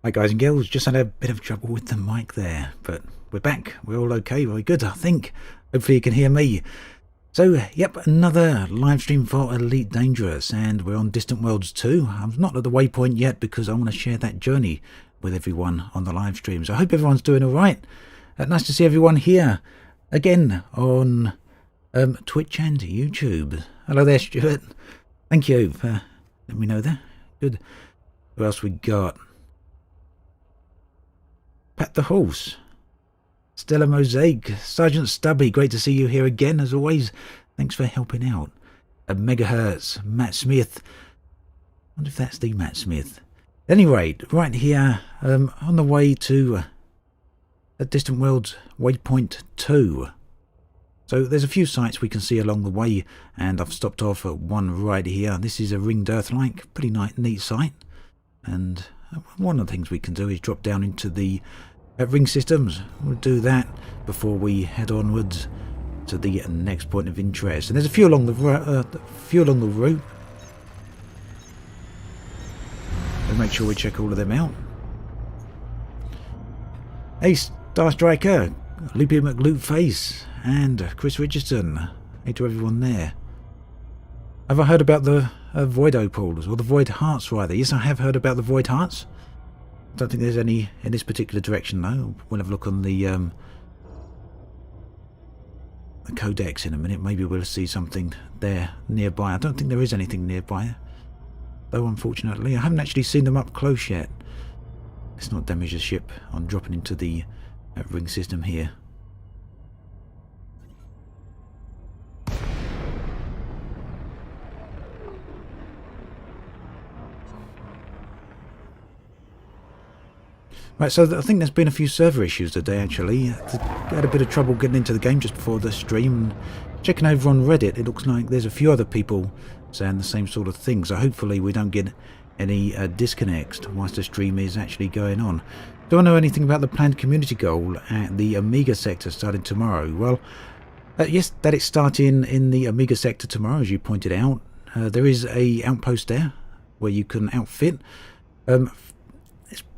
Hi guys and girls, just had a bit of trouble with the mic there, but we're back. We're all okay, very good, I think. Hopefully you can hear me. So, yep, another live stream for Elite Dangerous, and we're on Distant Worlds 2. I'm not at the waypoint yet because I want to share that journey with everyone on the live stream. So I hope everyone's doing alright. Nice to see everyone here again on Twitch and YouTube. Hello there, Stuart. Thank you for letting me know there. Good. Who else we got? Pat the Horse, Stella Mosaic, Sergeant Stubby, great to see you here again as always. Thanks for helping out. Megahertz, Matt Smith. I wonder if that's the Matt Smith. At any rate, right here on the way to Distant Worlds Waypoint 2. So there's a few sites we can see along the way, and I've stopped off at one right here. This is a ringed Earth-like, pretty neat site, and one of the things we can do is drop down into the ring systems. We'll do that before we head onwards to the next point of interest. And there's a few along the route. So make sure we check all of them out. Hey, Star Striker, Loopy McLoopface, and Chris Richardson. Hey to everyone there. Have I heard about the Void Opals, or the Void Hearts rather? Yes, I have heard about the Void Hearts. I don't think there's any in this particular direction though. We'll have a look on the codex in a minute. Maybe we'll see something there nearby. I don't think there is anything nearby, though, unfortunately. I haven't actually seen them up close yet. Let's not damage the ship on dropping into the ring system here. Right, so I think there's been a few server issues today, actually. I had a bit of trouble getting into the game just before the stream. Checking over on Reddit, it looks like there's a few other people saying the same sort of thing, so hopefully we don't get any disconnects whilst the stream is actually going on. Do I know anything about the planned community goal at the Amiga sector starting tomorrow? Well, yes, that it's starting in the Amiga sector tomorrow, as you pointed out. There is a outpost there where you can outfit.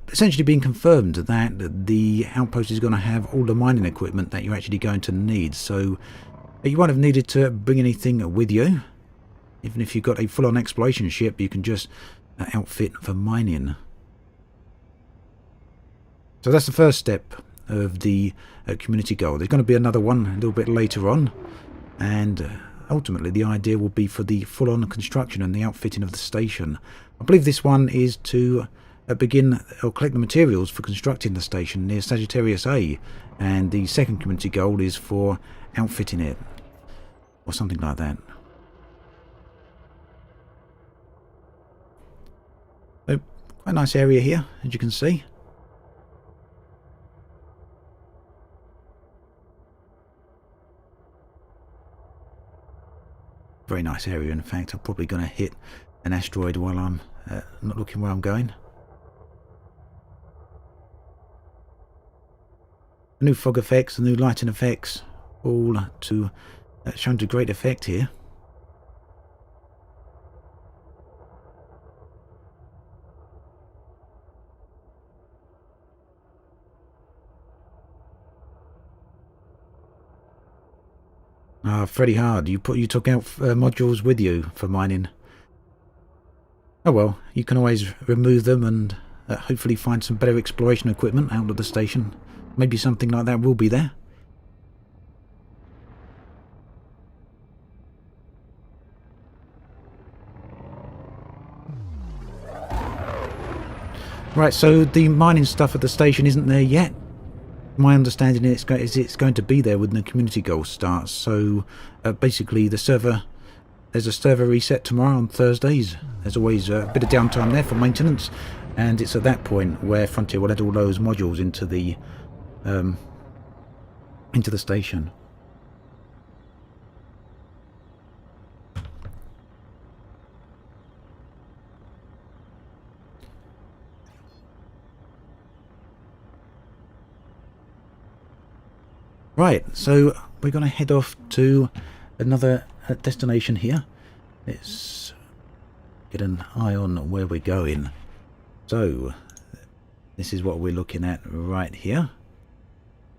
Essentially being confirmed that the outpost is going to have all the mining equipment that you're actually going to need, so you won't have needed to bring anything with you. Even if you've got a full-on exploration ship, you can just outfit for mining. So that's the first step of the community goal. There's going to be another one a little bit later on, and ultimately the idea will be for the full-on construction and the outfitting of the station. I believe this one is to begin or collect the materials for constructing the station near Sagittarius A, and the second community goal is for outfitting it, or something like that. So, quite a nice area here, as you can see. Very nice area, in fact. I'm probably going to hit an asteroid while I'm not looking where I'm going. The new fog effects, the new lighting effects, all shown to great effect here. Ah, Freddy Hard, you took out modules with you for mining. Oh well, you can always remove them and hopefully find some better exploration equipment out of the station. Maybe something like that will be there. Right, so the mining stuff at the station isn't there yet. My understanding is it's going to be there when the community goal starts. So basically there's a server reset tomorrow on Thursdays. There's always a bit of downtime there for maintenance, and it's at that point where Frontier will add all those modules into the station. Right, so we're going to head off to another destination here. Let's get an eye on where we're going. So This is what we're looking at right here.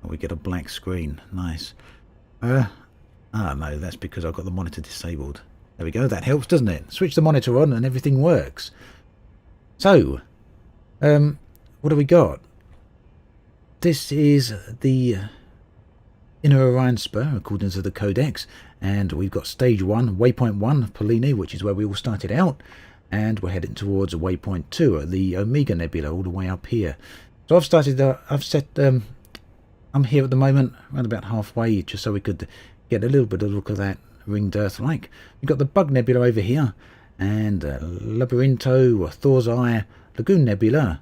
We get a black screen. Nice. No, that's because I've got the monitor disabled. There we go. That helps, doesn't it? Switch the monitor on and everything works. So, what do we got? This is the Inner Orion Spur, according to the Codex. And we've got Stage 1, Waypoint 1, Polini, which is where we all started out. And we're heading towards Waypoint 2, the Omega Nebula, all the way up here. So I'm here at the moment, around about halfway, just so we could get a little bit of a look at that ringed Earth-like. We've got the Bug Nebula over here, and Labyrinto, Thor's Eye, Lagoon Nebula,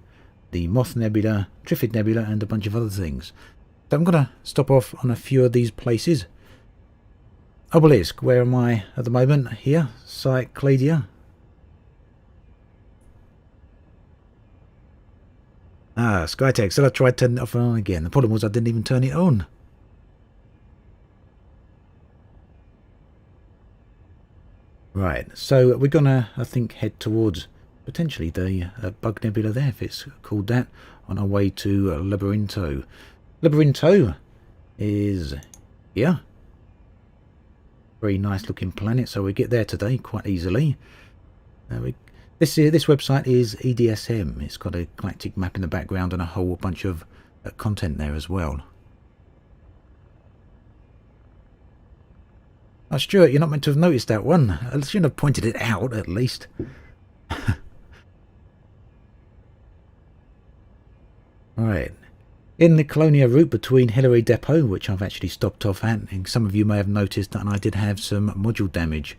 the Moth Nebula, Triffid Nebula, and a bunch of other things. So I'm going to stop off on a few of these places. Obelisk, where am I at the moment? Here, Cycladia. Skytech, so I tried turning it off and on again. The problem was I didn't even turn it on. Right, so we're going to, I think, head towards potentially the Bug Nebula there, if it's called that, on our way to Labyrinto. Labyrinto is here. Very nice looking planet, so we get there today quite easily. This website is EDSM. It's got a galactic map in the background and a whole bunch of content there as well. Oh, Stuart, you're not meant to have noticed that one. I shouldn't have pointed it out, at least. Right. In the Colonia route between Hillary Depot, which I've actually stopped off at, and some of you may have noticed that I did have some module damage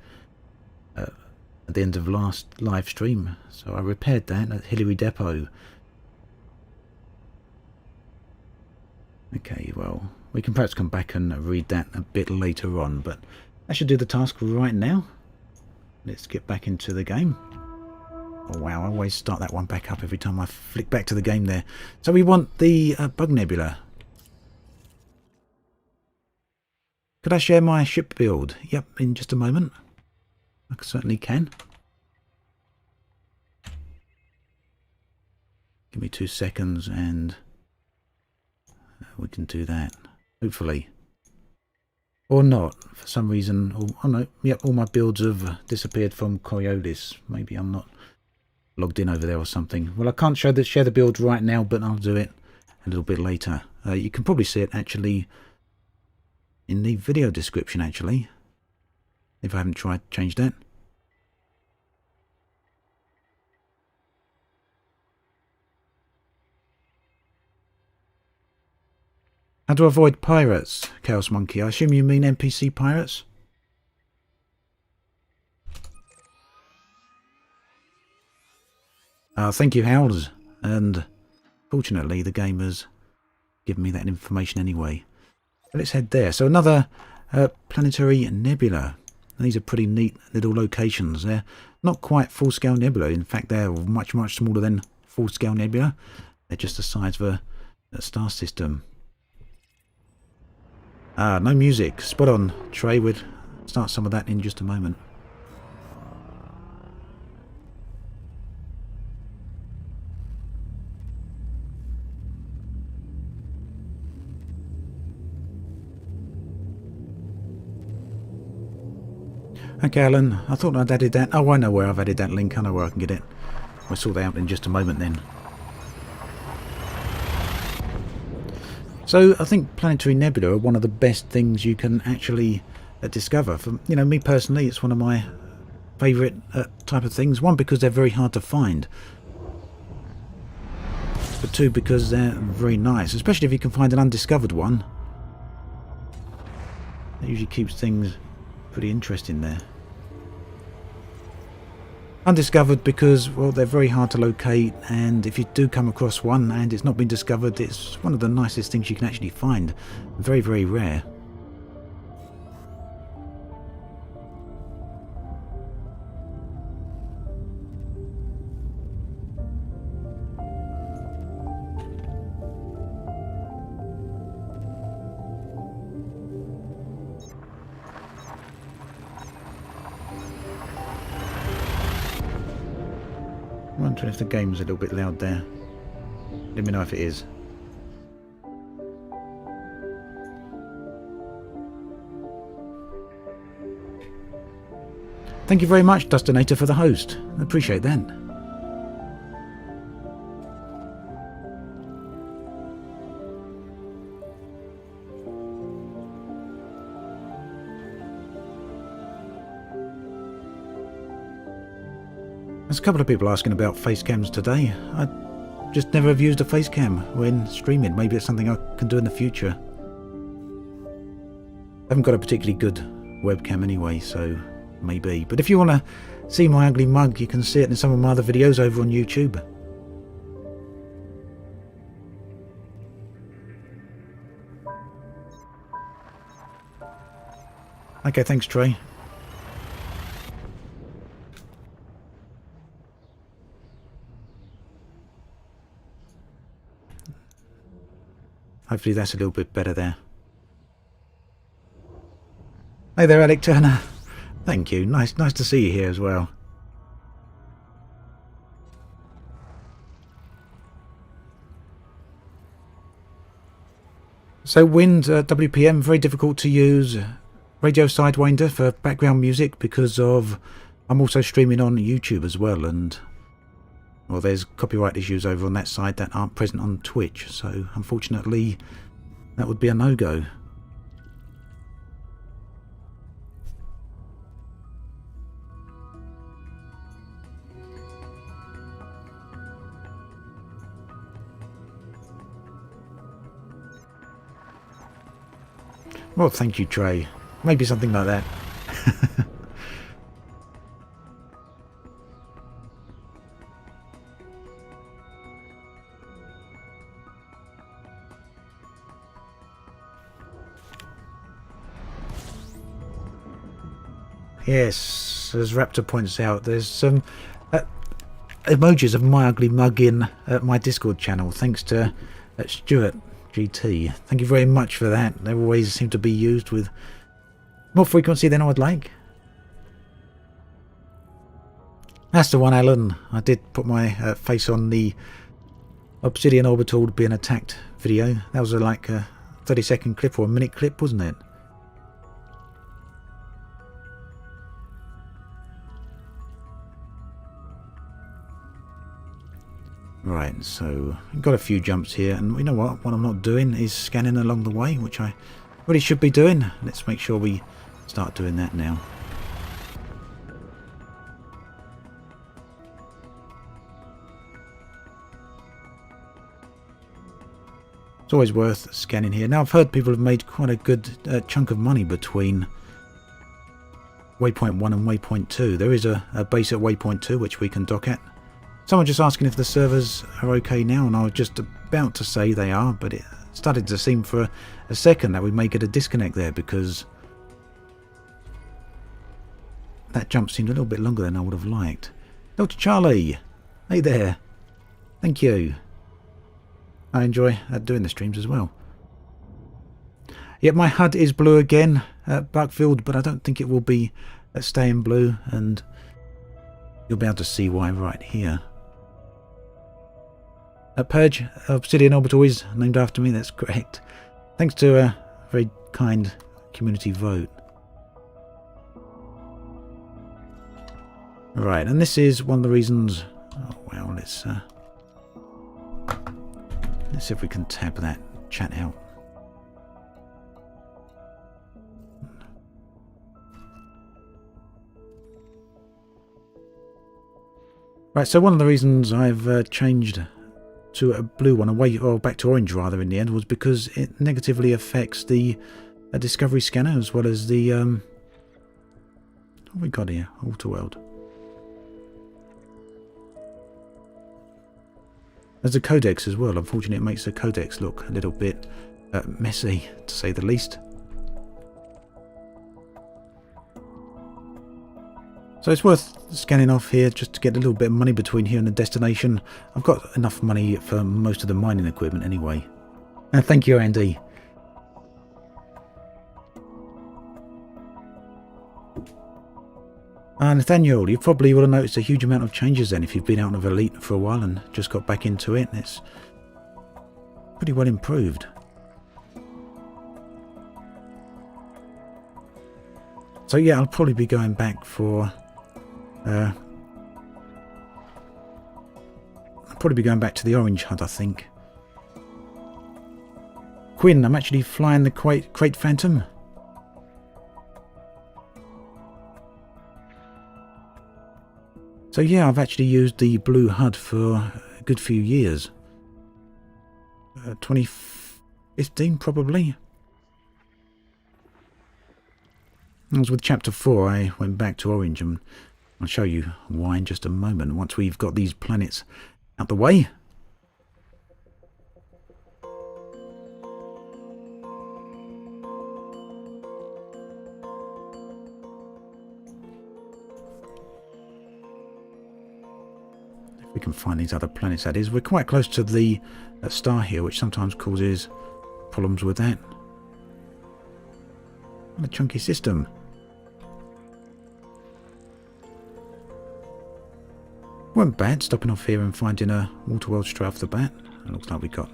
at the end of last live stream, so I repaired that at Hillary Depot. Okay, well, we can perhaps come back and read that a bit later on, but that should do the task right now. Let's get back into the game. Oh wow, I always start that one back up every time I flick back to the game there. So we want the Bug Nebula. Could I share my ship build? Yep, in just a moment. I certainly can. Give me 2 seconds and we can do that. Hopefully. Or not. For some reason. Oh no, yep, all my builds have disappeared from Coriolis. Maybe I'm not logged in over there or something. Well, I can't share the build right now, but I'll do it a little bit later. You can probably see it actually in the video description, actually, if I haven't changed that. How to avoid pirates, Chaos Monkey? I assume you mean NPC pirates? Thank you, Howls, and fortunately the game has given me that information anyway. But let's head there. So another planetary nebula. These are pretty neat little locations. They're not quite full-scale nebula. In fact, they're much, much smaller than full-scale nebula. They're just the size of a star system. No music. Spot on, Trey. We'll start some of that in just a moment. Okay, Alan, I thought I'd added that. Oh, I know where I've added that link. I know where I can get it. We'll sort that out in just a moment then. So, I think planetary nebula are one of the best things you can actually discover. For, you know, me personally, it's one of my favourite type of things. One, because they're very hard to find. But two, because they're very nice. Especially if you can find an undiscovered one. That usually keeps things pretty interesting there. Undiscovered because, well, they're very hard to locate, and if you do come across one and it's not been discovered, it's one of the nicest things you can actually find. Very, very rare. I'm wondering if the game's a little bit loud there. Let me know if it is. Thank you very much, Dustinator, for the host. I appreciate that. There's a couple of people asking about face cams today. I just never have used a face cam when streaming. Maybe it's something I can do in the future. I haven't got a particularly good webcam anyway, so maybe. But if you want to see my ugly mug, you can see it in some of my other videos over on YouTube. Okay, thanks, Trey. Hopefully that's a little bit better there. Hey there, Alec Turner. Thank you. Nice to see you here as well. So Wind WPM, very difficult to use. Radio Sidewinder for background music because of I'm also streaming on YouTube as well, and well, there's copyright issues over on that side that aren't present on Twitch, so unfortunately that would be a no-go. Well, thank you, Trey. Maybe something like that. Yes, as Raptor points out, there's some emojis of my ugly mug in my Discord channel, thanks to Stuart GT. Thank you very much for that. They always seem to be used with more frequency than I would like. That's the one, Alan. I did put my face on the Obsidian Orbital being attacked video. That was like a 30-second clip or a minute clip, wasn't it? Right, so I've got a few jumps here, and you know what I'm not doing is scanning along the way, which I really should be doing. Let's make sure we start doing that now. It's always worth scanning here. Now, I've heard people have made quite a good chunk of money between waypoint 1 and waypoint 2. There is a base at waypoint 2 which we can dock at. Someone just asking if the servers are okay now, and I was just about to say they are, but it started to seem for a second that we may get a disconnect there because that jump seemed a little bit longer than I would have liked. Dr. Charlie, hey there. Thank you. I enjoy doing the streams as well. Yep, my HUD is blue again at Buckfield, but I don't think it will be staying blue, and you'll be able to see why right here. Purge, Obsidian Orbital is named after me, that's correct. Thanks to a very kind community vote. Right, and this is one of the reasons... Oh, well, let's see if we can tab that chat out. Right, so one of the reasons I've changed to a blue one, or back to orange rather in the end, was because it negatively affects the Discovery scanner as well as the... what have we got here? Autoworld. There's the codex as well. Unfortunately, it makes the codex look a little bit messy, to say the least. So it's worth scanning off here just to get a little bit of money between here and the destination. I've got enough money for most of the mining equipment anyway. And thank you, Andy. Nathaniel, you probably would have noticed a huge amount of changes then if you've been out of Elite for a while and just got back into it. It's pretty well improved. So yeah, I'll probably be going back for... I'll probably be going back to the Orange Hut, I think. Quinn, I'm actually flying the Crate Phantom. So yeah, I've actually used the blue HUD for a good few years. 2015 probably. I was with Chapter 4, I went back to Orange, and I'll show you why in just a moment, once we've got these planets out the way. We can find these other planets, that is. We're quite close to the star here, which sometimes causes problems with that. What a chunky system. Weren't bad stopping off here and finding a water world straight off the bat. It looks like we got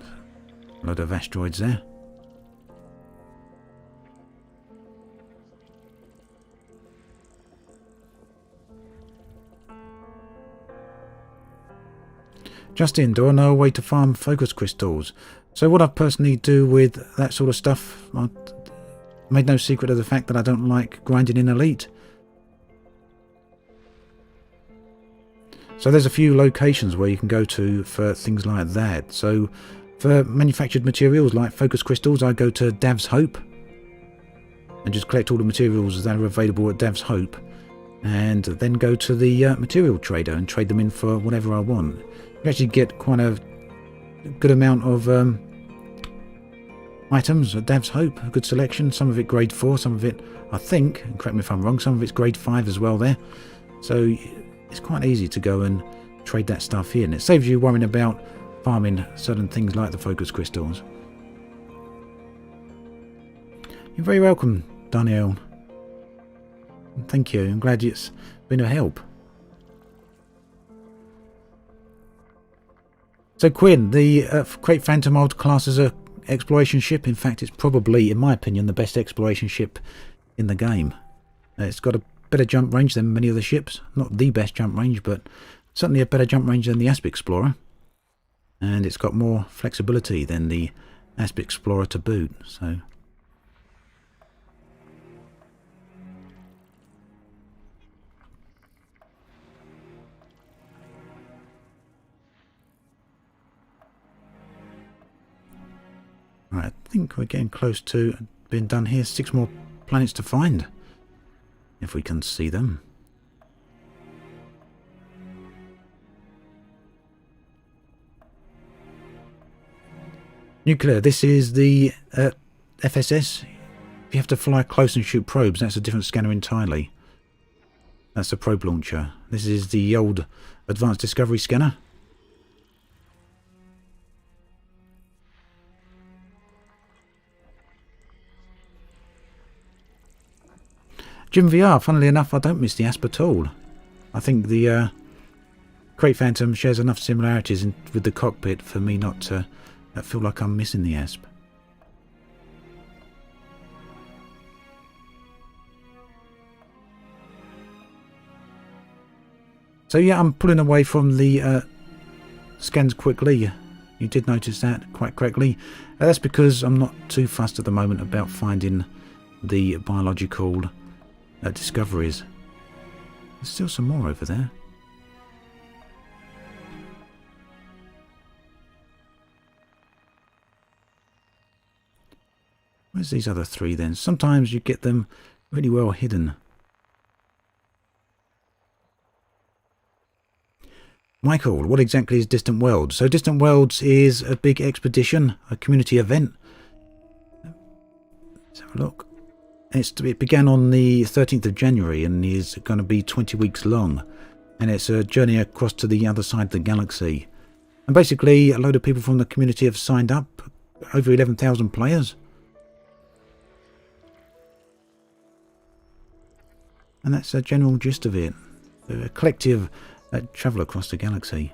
a load of asteroids there. Justin, do I know a way to farm focus crystals? So what I personally do with that sort of stuff, I made no secret of the fact that I don't like grinding in Elite. So there's a few locations where you can go to for things like that. So for manufactured materials like focus crystals, I go to Dav's Hope and just collect all the materials that are available at Dav's Hope, and then go to the material trader and trade them in for whatever I want. You actually get quite a good amount of items at Dav's Hope, a good selection, some of it grade 4, some of it, I think, and correct me if I'm wrong, some of it's grade 5 as well there. So it's quite easy to go and trade that stuff in. It saves you worrying about farming certain things like the focus crystals. You're very welcome, Danielle. Thank you, I'm glad it's been a help. So Quinn, the Crate Phantom I would class as a exploration ship. In fact, it's probably, in my opinion, the best exploration ship in the game. It's got a better jump range than many other ships. Not the best jump range, but certainly a better jump range than the Asp Explorer. And it's got more flexibility than the Asp Explorer to boot. So right, I think we're getting close to being done here. 6 more planets to find, if we can see them. Nuclear, this is the FSS. If you have to fly close and shoot probes, that's a different scanner entirely. That's the probe launcher. This is the old Advanced Discovery scanner. Jim VR, funnily enough, I don't miss the Asp at all. I think the Crate Phantom shares enough similarities with the cockpit for me not to feel like I'm missing the Asp. So yeah, I'm pulling away from the scans quickly. You did notice that quite correctly. That's because I'm not too fussed at the moment about finding the biological discoveries. There's still some more over there. Where's these other 3 then? Sometimes you get them really well hidden. Michael, what exactly is Distant Worlds? So Distant Worlds is a big expedition, a community event. Let's have a look. It began on the 13th of January and is going to be 20 weeks long. And it's a journey across to the other side of the galaxy. And basically, a load of people from the community have signed up. Over 11,000 players. And that's a general gist of it. A collective travel across the galaxy.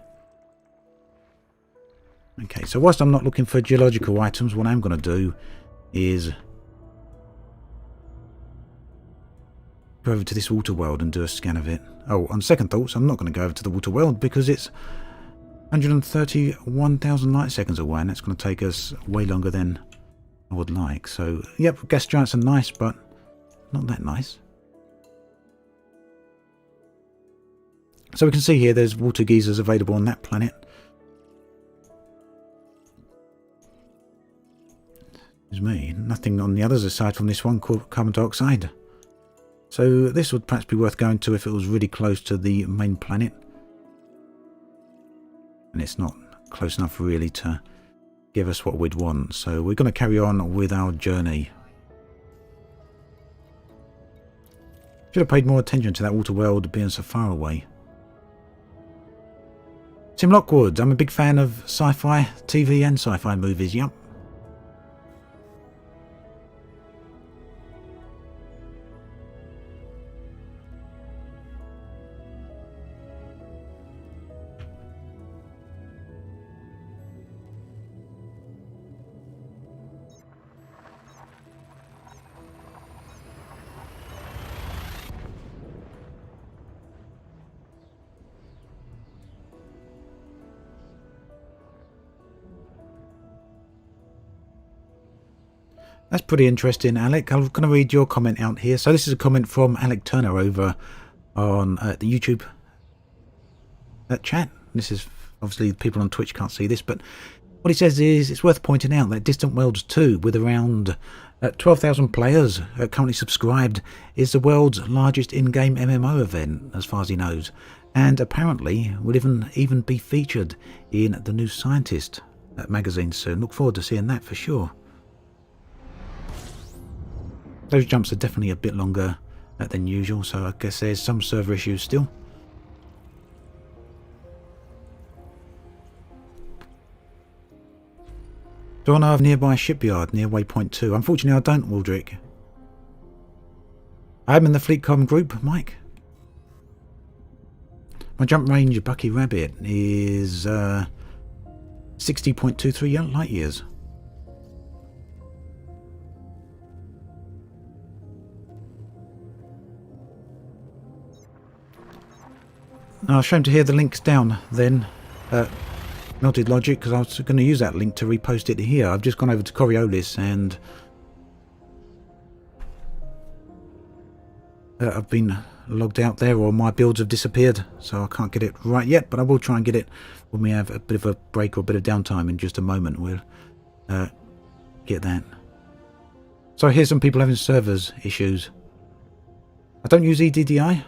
Okay, so whilst I'm not looking for geological items, what I'm going to do is go over to this water world and do a scan of it. Oh, on second thoughts, I'm not going to go over to the water world because it's 131,000 light seconds away, and that's going to take us way longer than I would like. So, yep, gas giants are nice, but not that nice. So we can see here there's water geysers available on that planet. There's me. Nothing on the others aside from this one called carbon dioxide. So this would perhaps be worth going to if it was really close to the main planet. And it's not close enough really to give us what we'd want. So we're going to carry on with our journey. Should have paid more attention to that water world being so far away. Tim Lockwood, I'm a big fan of sci-fi TV and sci-fi movies, yep. That's pretty interesting, Alec. I'm going to read your comment out here. So this is a comment from Alec Turner over on the YouTube chat. This is obviously people on Twitch can't see this, but what he says is it's worth pointing out that Distant Worlds 2, with around 12,000 players currently subscribed, is the world's largest in-game MMO event, as far as he knows, and apparently will even be featured in the New Scientist magazine soon. Look forward to seeing that for sure. Those jumps are definitely a bit longer than usual, so I guess there's some server issues still. Do I know of a nearby shipyard near Waypoint 2? Unfortunately I don't, Waldrick. I'm in the Fleetcom group, Mike. My jump range Bucky Rabbit is 60.23 light years. I was ashamed to hear the links down then, Melted Logic, because I was going to use that link to repost it here. I've just gone over to Coriolis and I've been logged out there, or my builds have disappeared, so I can't get it right yet, but I will try and get it when we have a bit of a break or a bit of downtime in just a moment. We'll get that. So I hear some people having servers issues. I don't use EDDI.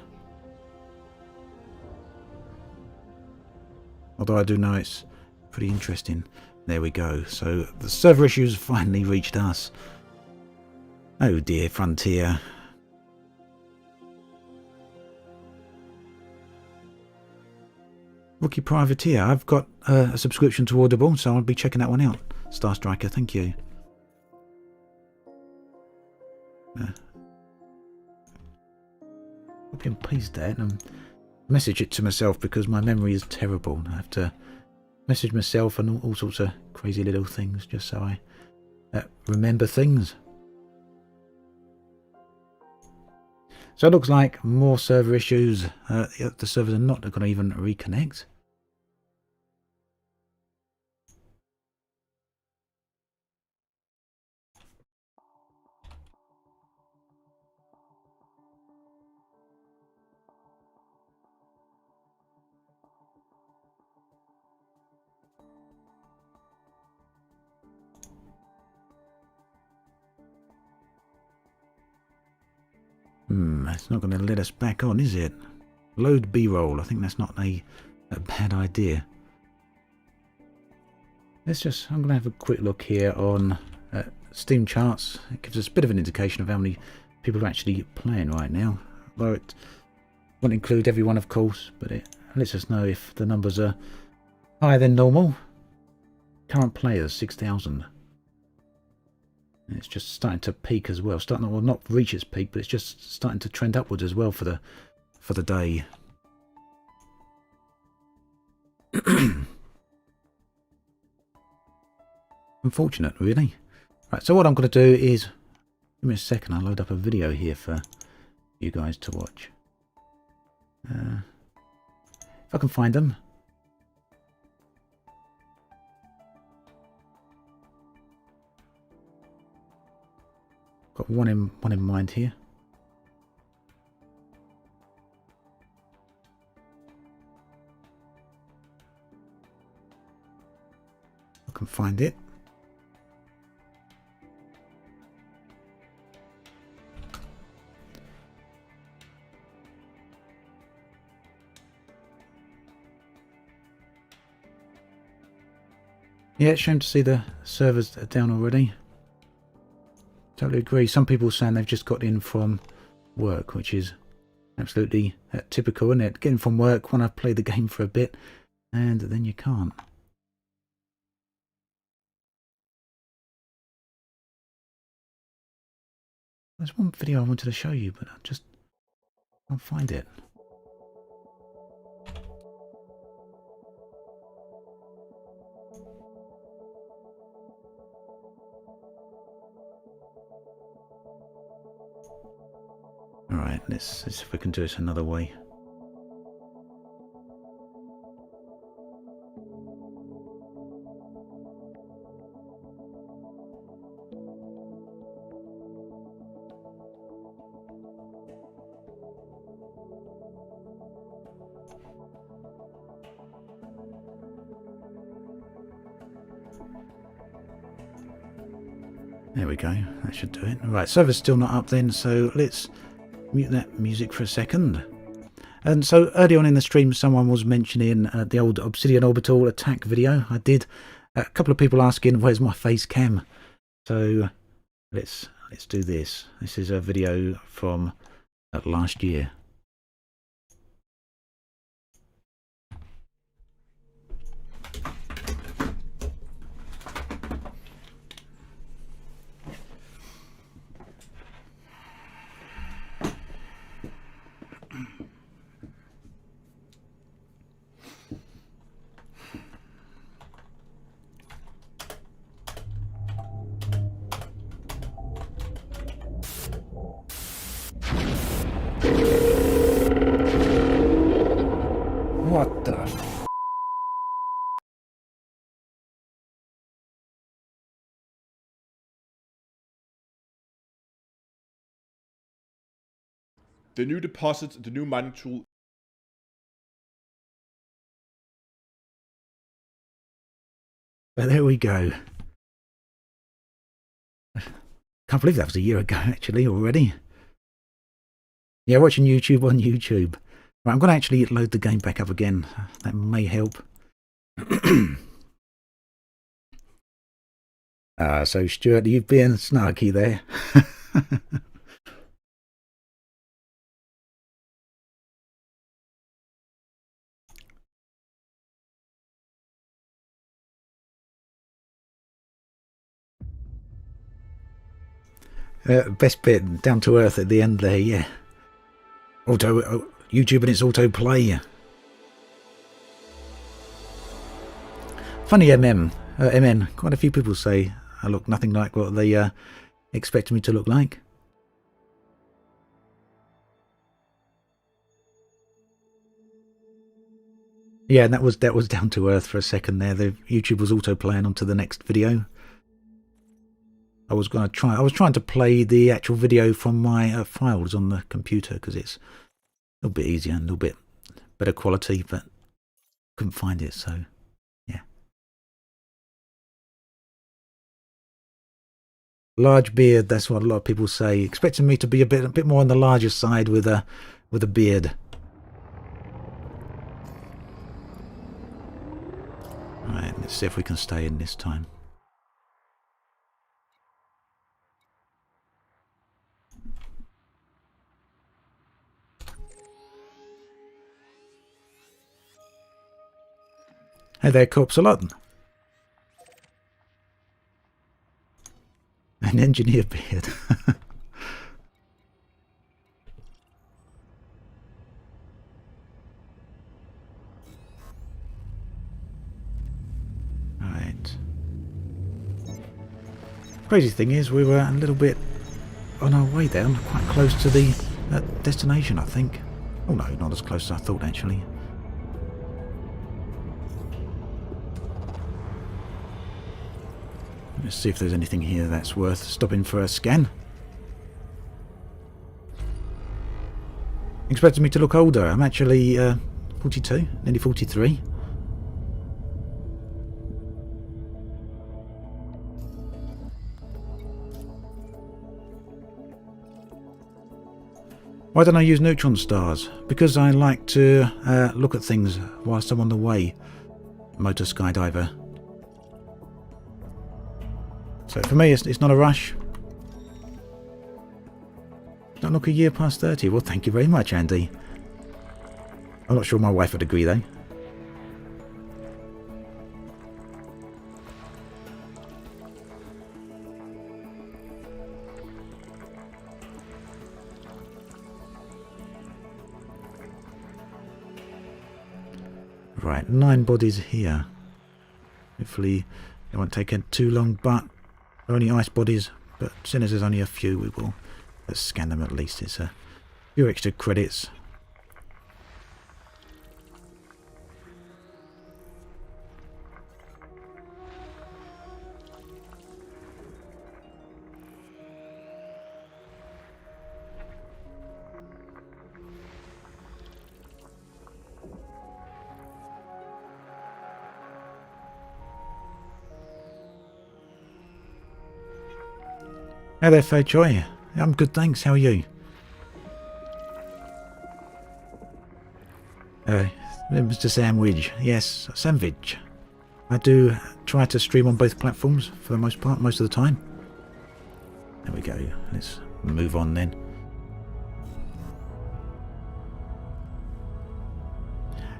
Although I do know it's pretty interesting. There we go. So the server issues finally reached us. Oh dear, Frontier. Rookie Privateer. I've got a subscription to Audible, so I'll be checking that one out. Star Striker, thank you. Copy and paste that and message it to myself because my memory is terrible. I have to message myself and all sorts of crazy little things just so I remember things. So it looks like more server issues. The servers are not going to even reconnect. It's not going to let us back on, is it? Load B-roll. I think that's not a bad idea. I'm going to have a quick look here on Steam charts. It gives us a bit of an indication of how many people are actually playing right now. Although it won't include everyone, of course, but it lets us know if the numbers are higher than normal. Current players, 6,000. It's just starting to peak as well. Well, not reach its peak, but it's just starting to trend upwards as well for the day. Unfortunate, really. Right, so what I'm going to do is, give me a second, I'll load up a video here for you guys to watch. If I can find them. Got one in mind here. I can find it. Yeah, it's a shame to see the servers are down already. Totally agree. Some people saying they've just got in from work, which is absolutely typical, isn't it? Getting from work, want to play the game for a bit, and then you can't. There's one video I wanted to show you, but I just can't find it. Alright, let's see if we can do this another way. There we go, that should do it. Right, server's still not up then, so let's mute that music for a second. And so early on in the stream someone was mentioning the old Obsidian Orbital attack video I did. A couple of people asking where's my face cam. So let's do this. This is a video from last year. What the f... The new deposit, the new mining tool. But there we go. Can't believe that was a year ago actually already. Yeah, watching YouTube on YouTube. Right, I'm going to actually load the game back up again. That may help. So Stuart, you've been snarky there. Best bit, down to earth at the end there, yeah. YouTube and its autoplay. Funny MN. Quite a few people say I look nothing like what they expected me to look like. Yeah, and that was down to earth for a second there. The YouTube was autoplaying onto the next video. I was trying to play the actual video from my files on the computer because it's a little bit easier and a little bit better quality, but couldn't find it, so yeah. Large beard, that's what a lot of people say. Expecting me to be a bit more on the larger side with a beard. Alright, let's see if we can stay in this time. Hey there, Corpse a lot. An engineer beard. Right. Crazy thing is, we were a little bit on our way there, quite close to the destination, I think. Oh no, not as close as I thought, actually. Let's see if there's anything here that's worth stopping for a scan. Expected me to look older. I'm actually 42, nearly 43. Why don't I use neutron stars? Because I like to look at things whilst I'm on the way. Motor skydiver. So for me, it's not a rush. Don't look a year past 30. Well, thank you very much, Andy. I'm not sure my wife would agree, though. Right, 9 bodies here. Hopefully it won't take too long, but only ice bodies. But seeing as there's only a few, we will scan them at least. It's a few extra credits. Hey there, Fei Choi. I'm good, thanks. How are you? Mr. Sandwich. Yes, Sandwich. I do try to stream on both platforms for the most part, most of the time. There we go. Let's move on then.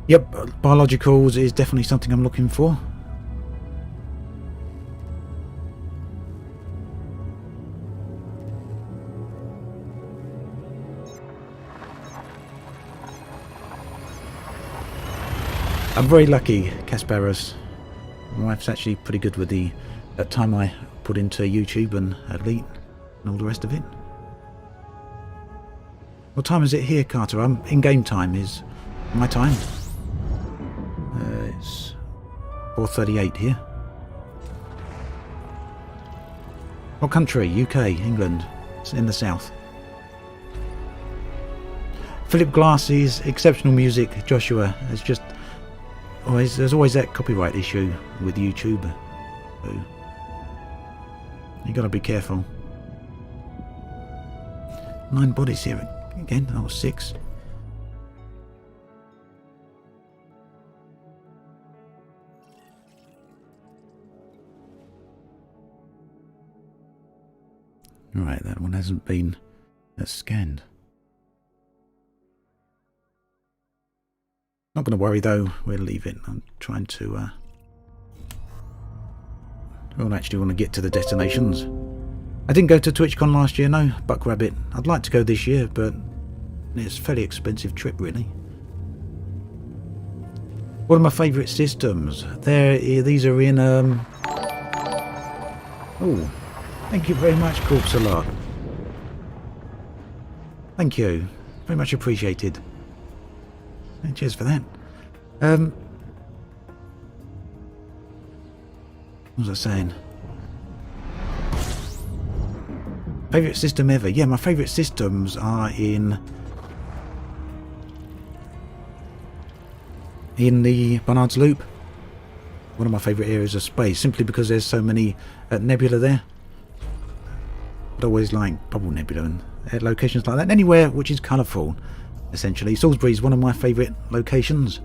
Yep, biologicals is definitely something I'm looking for. I'm very lucky, Kasparos. My wife's actually pretty good with the time I put into YouTube and Elite and all the rest of it. What time is it here, Carter? I'm in-game time is my time. It's 4:38 here. What country? UK, England. It's in the south. Philip Glass's exceptional music, Joshua. It's just there's always that copyright issue with YouTube. So you got to be careful. 9 bodies here again. Oh, 6. Right, that one hasn't been scanned. Not going to worry though, we'll leave it. I'm trying to I don't actually want to get to the destinations. I didn't go to TwitchCon last year, no, Buck Rabbit. I'd like to go this year, but it's a fairly expensive trip really. One of my favourite systems. These are in oh, thank you very much, Corpse Alert. Thank you. Very much appreciated. Cheers for that. What was I saying? Favourite system ever? Yeah, my favourite systems are in the Barnard's Loop. One of my favourite areas of space, simply because there's so many nebula there. I'd always like Bubble Nebula and locations like that. Anywhere which is colourful. Essentially, Salisbury is one of my favourite locations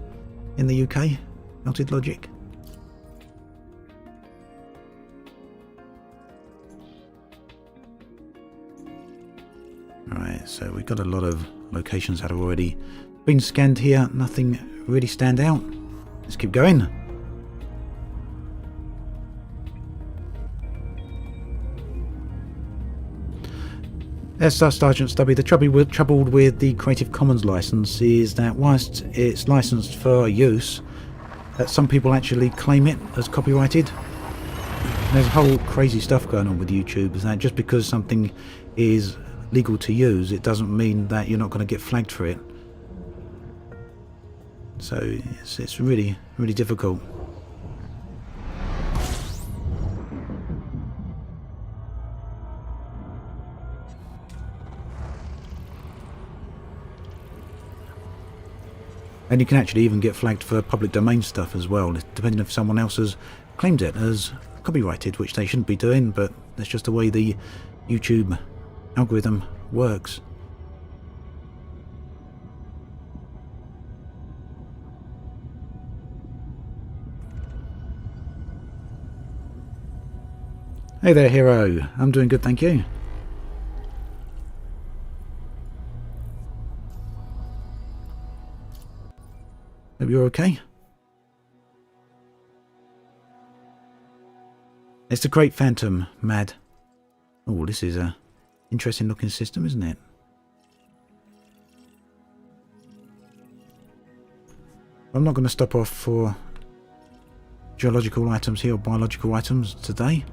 in the UK. Melted Logic. Alright, so we've got a lot of locations that have already been scanned here. Nothing really stand out. Let's keep going. Yes, Sergeant Stubby, the trouble with the Creative Commons license is that whilst it's licensed for use, that some people actually claim it as copyrighted. There's whole crazy stuff going on with YouTube, is that just because something is legal to use, it doesn't mean that you're not going to get flagged for it. So it's really, really difficult. And you can actually even get flagged for public domain stuff as well, depending if someone else has claimed it as copyrighted, which they shouldn't be doing, but that's just the way the YouTube algorithm works. Hey there, hero. I'm doing good, thank you. Hope you're okay. It's the Great Phantom, Mad. Oh, this is a interesting looking system, isn't it? I'm not going to stop off for geological items here or biological items today.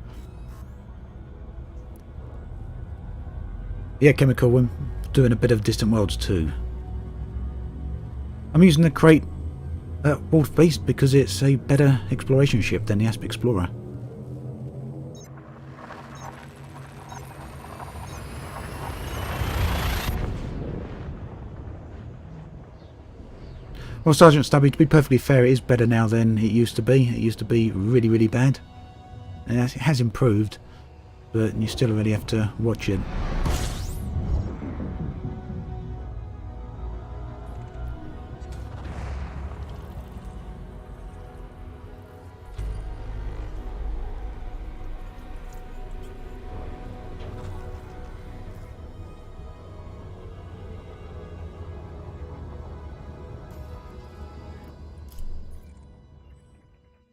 Yeah, chemical, we're doing a bit of Distant Worlds too. I'm using the crate Wolf Beast because it's a better exploration ship than the Asp Explorer. Well, Sergeant Stubby, to be perfectly fair, it is better now than it used to be. It used to be really, really bad. And it has improved, but you still really have to watch it.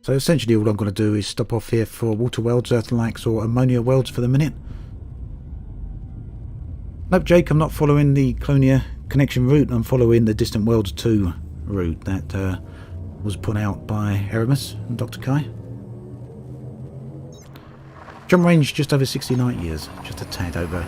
So essentially all I'm going to do is stop off here for water welds, earth lacs or ammonia welds for the minute. Nope, Jake, I'm not following the Clonia connection route. I'm following the Distant Worlds 2 route that was put out by Eramis and Dr. Kai. Jump range just over 60 light years, just a tad over.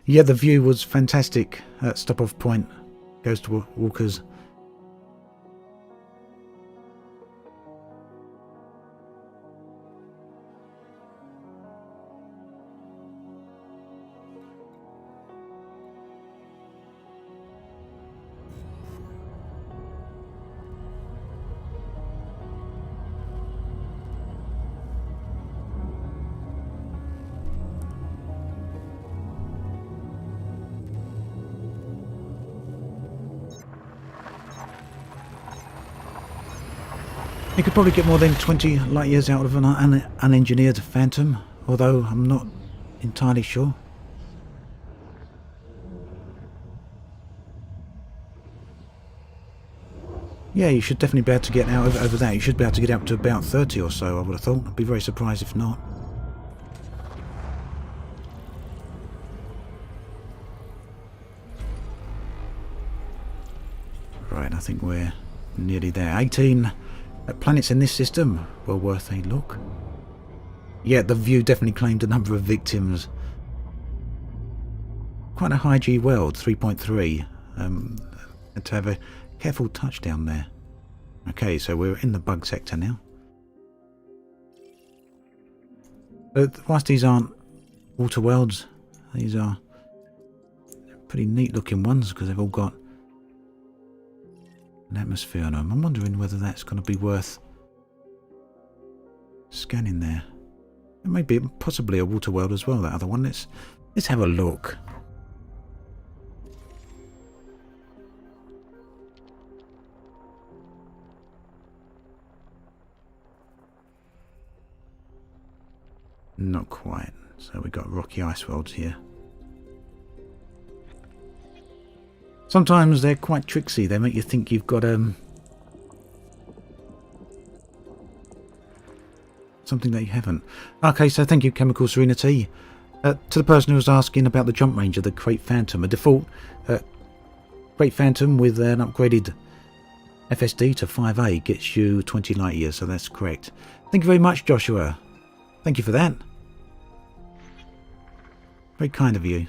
Yeah, the view was fantastic at stop-off point. Goes to Walkers. You could probably get more than 20 light years out of an unengineered Phantom, although I'm not entirely sure. Yeah, you should definitely be able to get out over that. You should be able to get up to about 30 or so, I would have thought. I'd be very surprised if not. Right, I think we're nearly there. 18 planets in this system. Well worth a look. Yeah, the view definitely claimed a number of victims. Quite a high G world, 3.3. Had to have a careful touch down there. Okay, so we're in the bug sector now. But whilst these aren't water worlds, these are pretty neat looking ones because they've all got an atmosphere on them. I'm wondering whether that's going to be worth scanning there. It may be possibly a water world as well, that other one. Let's have a look. Not quite. So we've got rocky ice worlds here. Sometimes they're quite tricksy. They make you think you've got something that you haven't. Okay, so thank you, Chemical Serenity. To the person who was asking about the jump range of the Crate Phantom, a default Crate Phantom with an upgraded FSD to 5A gets you 20 light years, so that's correct. Thank you very much, Joshua. Thank you for that. Very kind of you.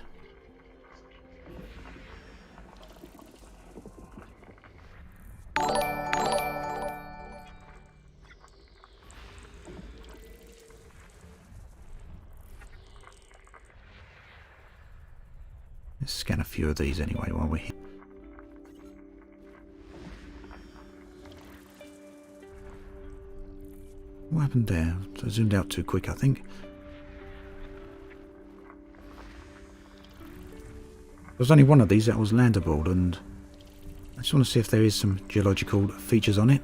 Let's scan a few of these anyway while we're here. What happened there? I zoomed out too quick, I think. There's only one of these that was landable, and I just want to see if there is some geological features on it.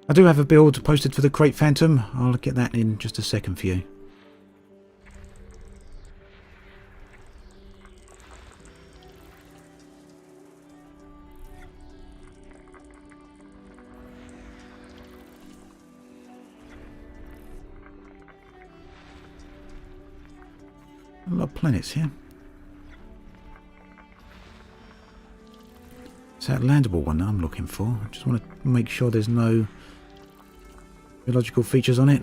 I do have a build posted for the Crate Phantom. I'll get that in just a second for you. A lot of planets here. It's that landable one that I'm looking for. I just want to make sure there's no geological features on it.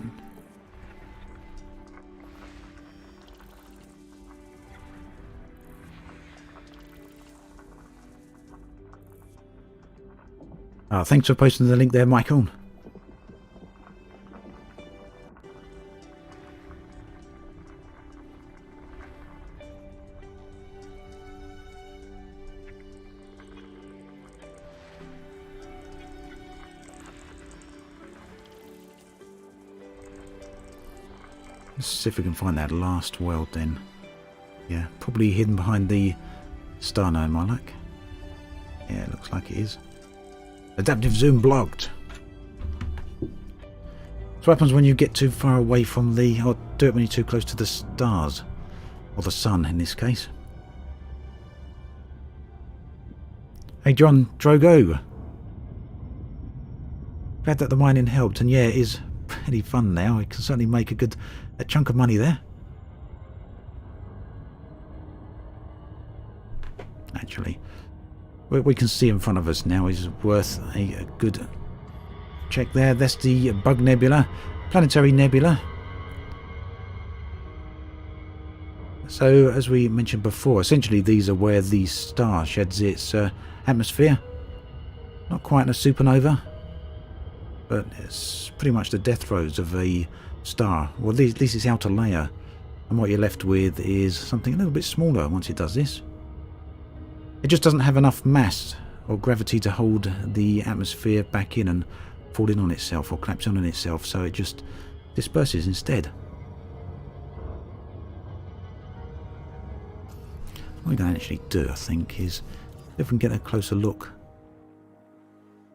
Thanks for posting the link there, Michael. Let's see if we can find that last world then. Yeah, probably hidden behind the star node, my luck. Yeah, it looks like it is. Adaptive zoom blocked. So what happens when you get too far away from the... or do it when you're too close to the stars. Or the sun in this case. Hey John Drogo. Glad that the mining helped, and yeah, it is pretty fun now. It can certainly make a chunk of money there. Actually, what we can see in front of us now is worth a good check there. That's the Bug Nebula, Planetary Nebula. So, as we mentioned before, essentially these are where the star sheds its atmosphere. Not quite a supernova, but it's pretty much the death throes of a star. Well, at least its outer layer. And what you're left with is something a little bit smaller once it does this. It just doesn't have enough mass or gravity to hold the atmosphere back in and fall in on itself or collapse on itself, so it just disperses instead. What we can actually do, I think, is if we can get a closer look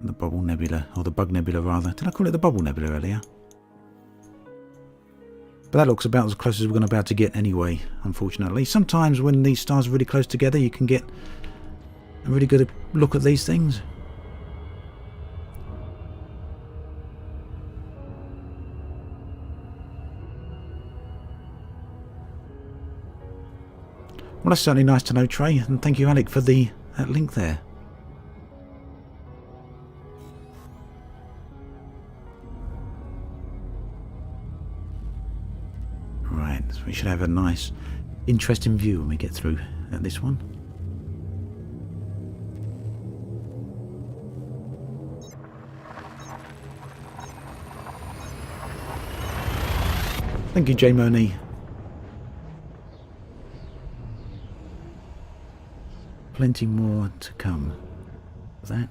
at the Bubble Nebula, or the Bug Nebula rather. Did I call it the Bubble Nebula earlier? But that looks about as close as we're going to be able to get anyway, unfortunately. Sometimes when these stars are really close together, you can get a really good look at these things. Well, that's certainly nice to know, Trey, and thank you, Alec, for that link there. Right, so we should have a nice, interesting view when we get through at this one. Thank you, J. Moni. Plenty more to come for that.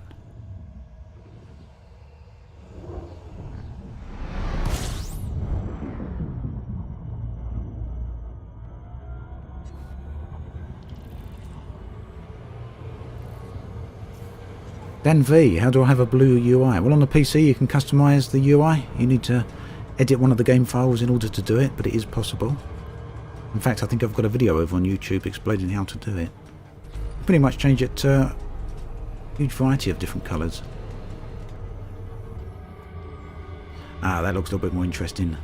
Dan V, how do I have a blue UI? Well, on the PC you can customize the UI. You need to edit one of the game files in order to do it, but it is possible. In fact, I think I've got a video over on YouTube explaining how to do it. Pretty much change it to a huge variety of different colours. Ah, that looks a little bit more interesting.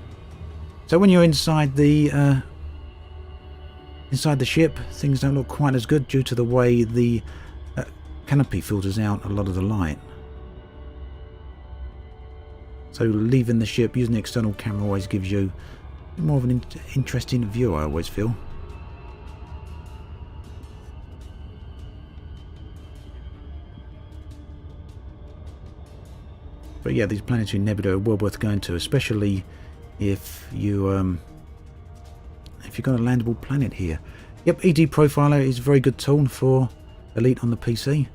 So when you're inside the ship, things don't look quite as good due to the way the canopy filters out a lot of the light. So leaving the ship using the external camera always gives you more of an interesting view, I always feel. But yeah, these planetary nebulae are well worth going to, especially if you've got a landable planet here. Yep, ED Profiler is a very good tool for Elite on the PC.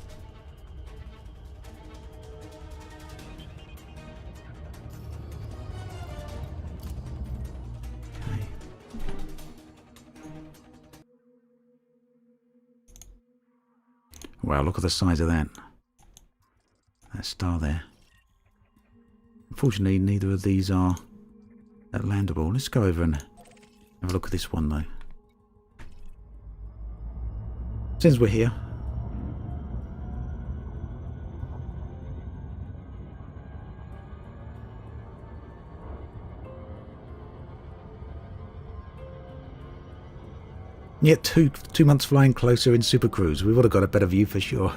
Okay. Wow, look at the size of that star there. Unfortunately, neither of these are landable. Let's go over and have a look at this one, though. Since we're here. Yeah, two months flying closer in Super Cruise. We would have got a better view for sure.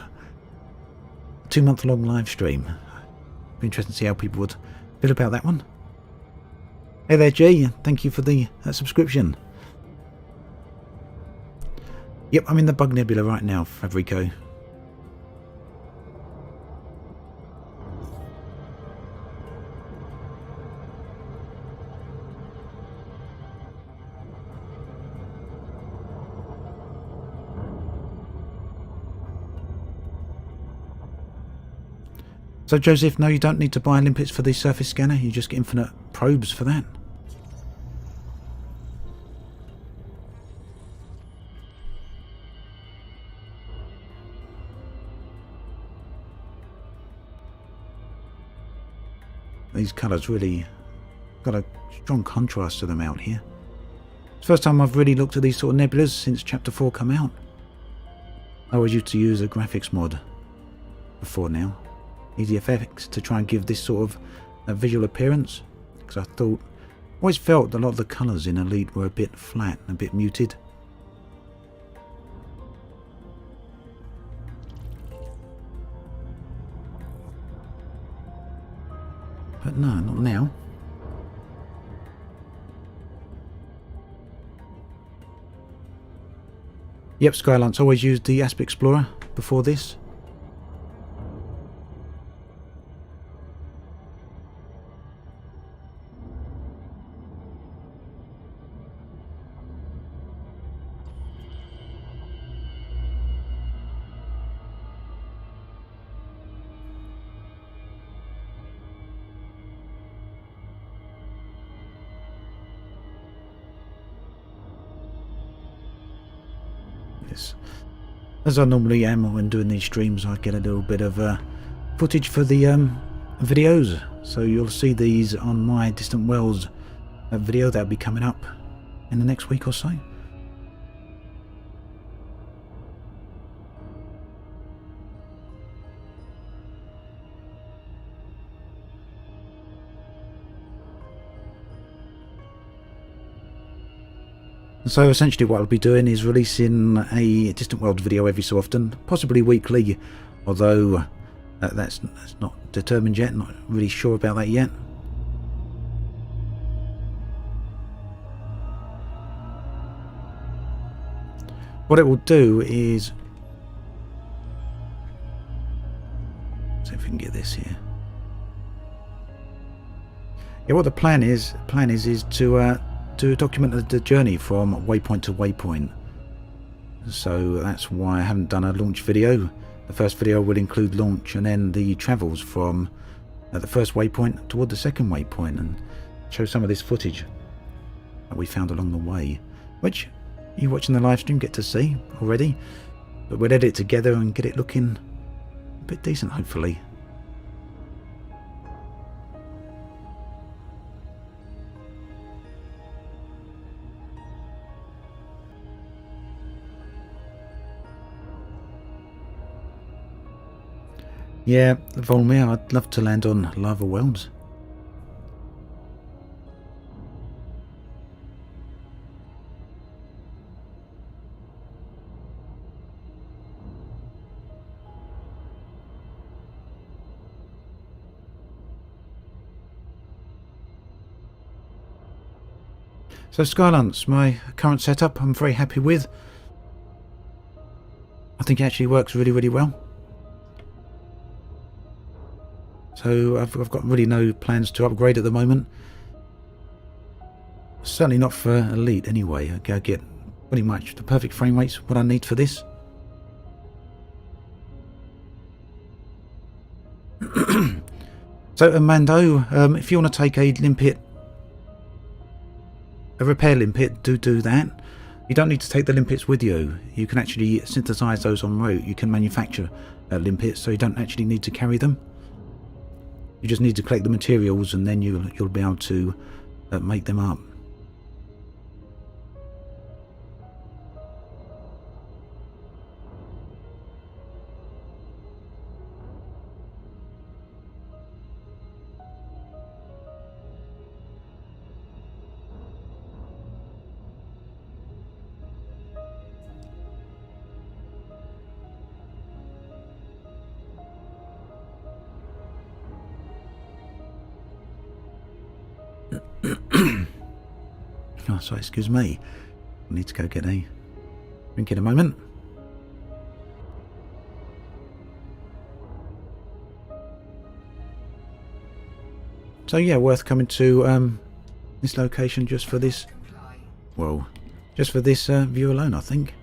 2-month-long live stream. Be interesting to see how people would feel about that one. Hey there, G. Thank you for the subscription. Yep, I'm in the Bug Nebula right now, Fabrico. So Joseph, no, you don't need to buy limpets for the surface scanner. You just get infinite probes for that. These colours really got a strong contrast to them out here. It's the first time I've really looked at these sort of nebulas since Chapter 4 come out. I always used to use a graphics mod before now, EasyFX, to try and give this sort of visual appearance, because I always felt a lot of the colours in Elite were a bit flat and a bit muted. But no, not now. Yep, Skylance always used the Asp Explorer before this. As I normally am when doing these streams, I get a little bit of footage for the videos, so you'll see these on my Distant Worlds video that'll be coming up in the next week or so. So essentially what I'll be doing is releasing a Distant World video every so often, possibly weekly, although that's not determined yet, not really sure about that yet. What it will do is, see if we can get this here. Yeah, what the plan is to document the journey from waypoint to waypoint. So that's why I haven't done a launch video. The first video will include launch and then the travels from the first waypoint toward the second waypoint, and show some of this footage that we found along the way, which you watching the live stream get to see already, but we'll edit it together and get it looking a bit decent, hopefully. Yeah, Volmir, I'd love to land on Lava Worlds. So Skylance, my current setup, I'm very happy with. I think it actually works really, really well. So I've got really no plans to upgrade at the moment. Certainly not for Elite anyway. I get pretty much the perfect frame rates, what I need for this. So Amando, if you want to take a limpet, a repair limpet, do that. You don't need to take the limpets with you. You can actually synthesize those en route. You can manufacture limpets, so you don't actually need to carry them. You just need to collect the materials, and then you'll be able to make them up. Oh, sorry, excuse me. I need to go get a drink in a moment. So yeah, worth coming to this location just for this. Well, just for this view alone, I think.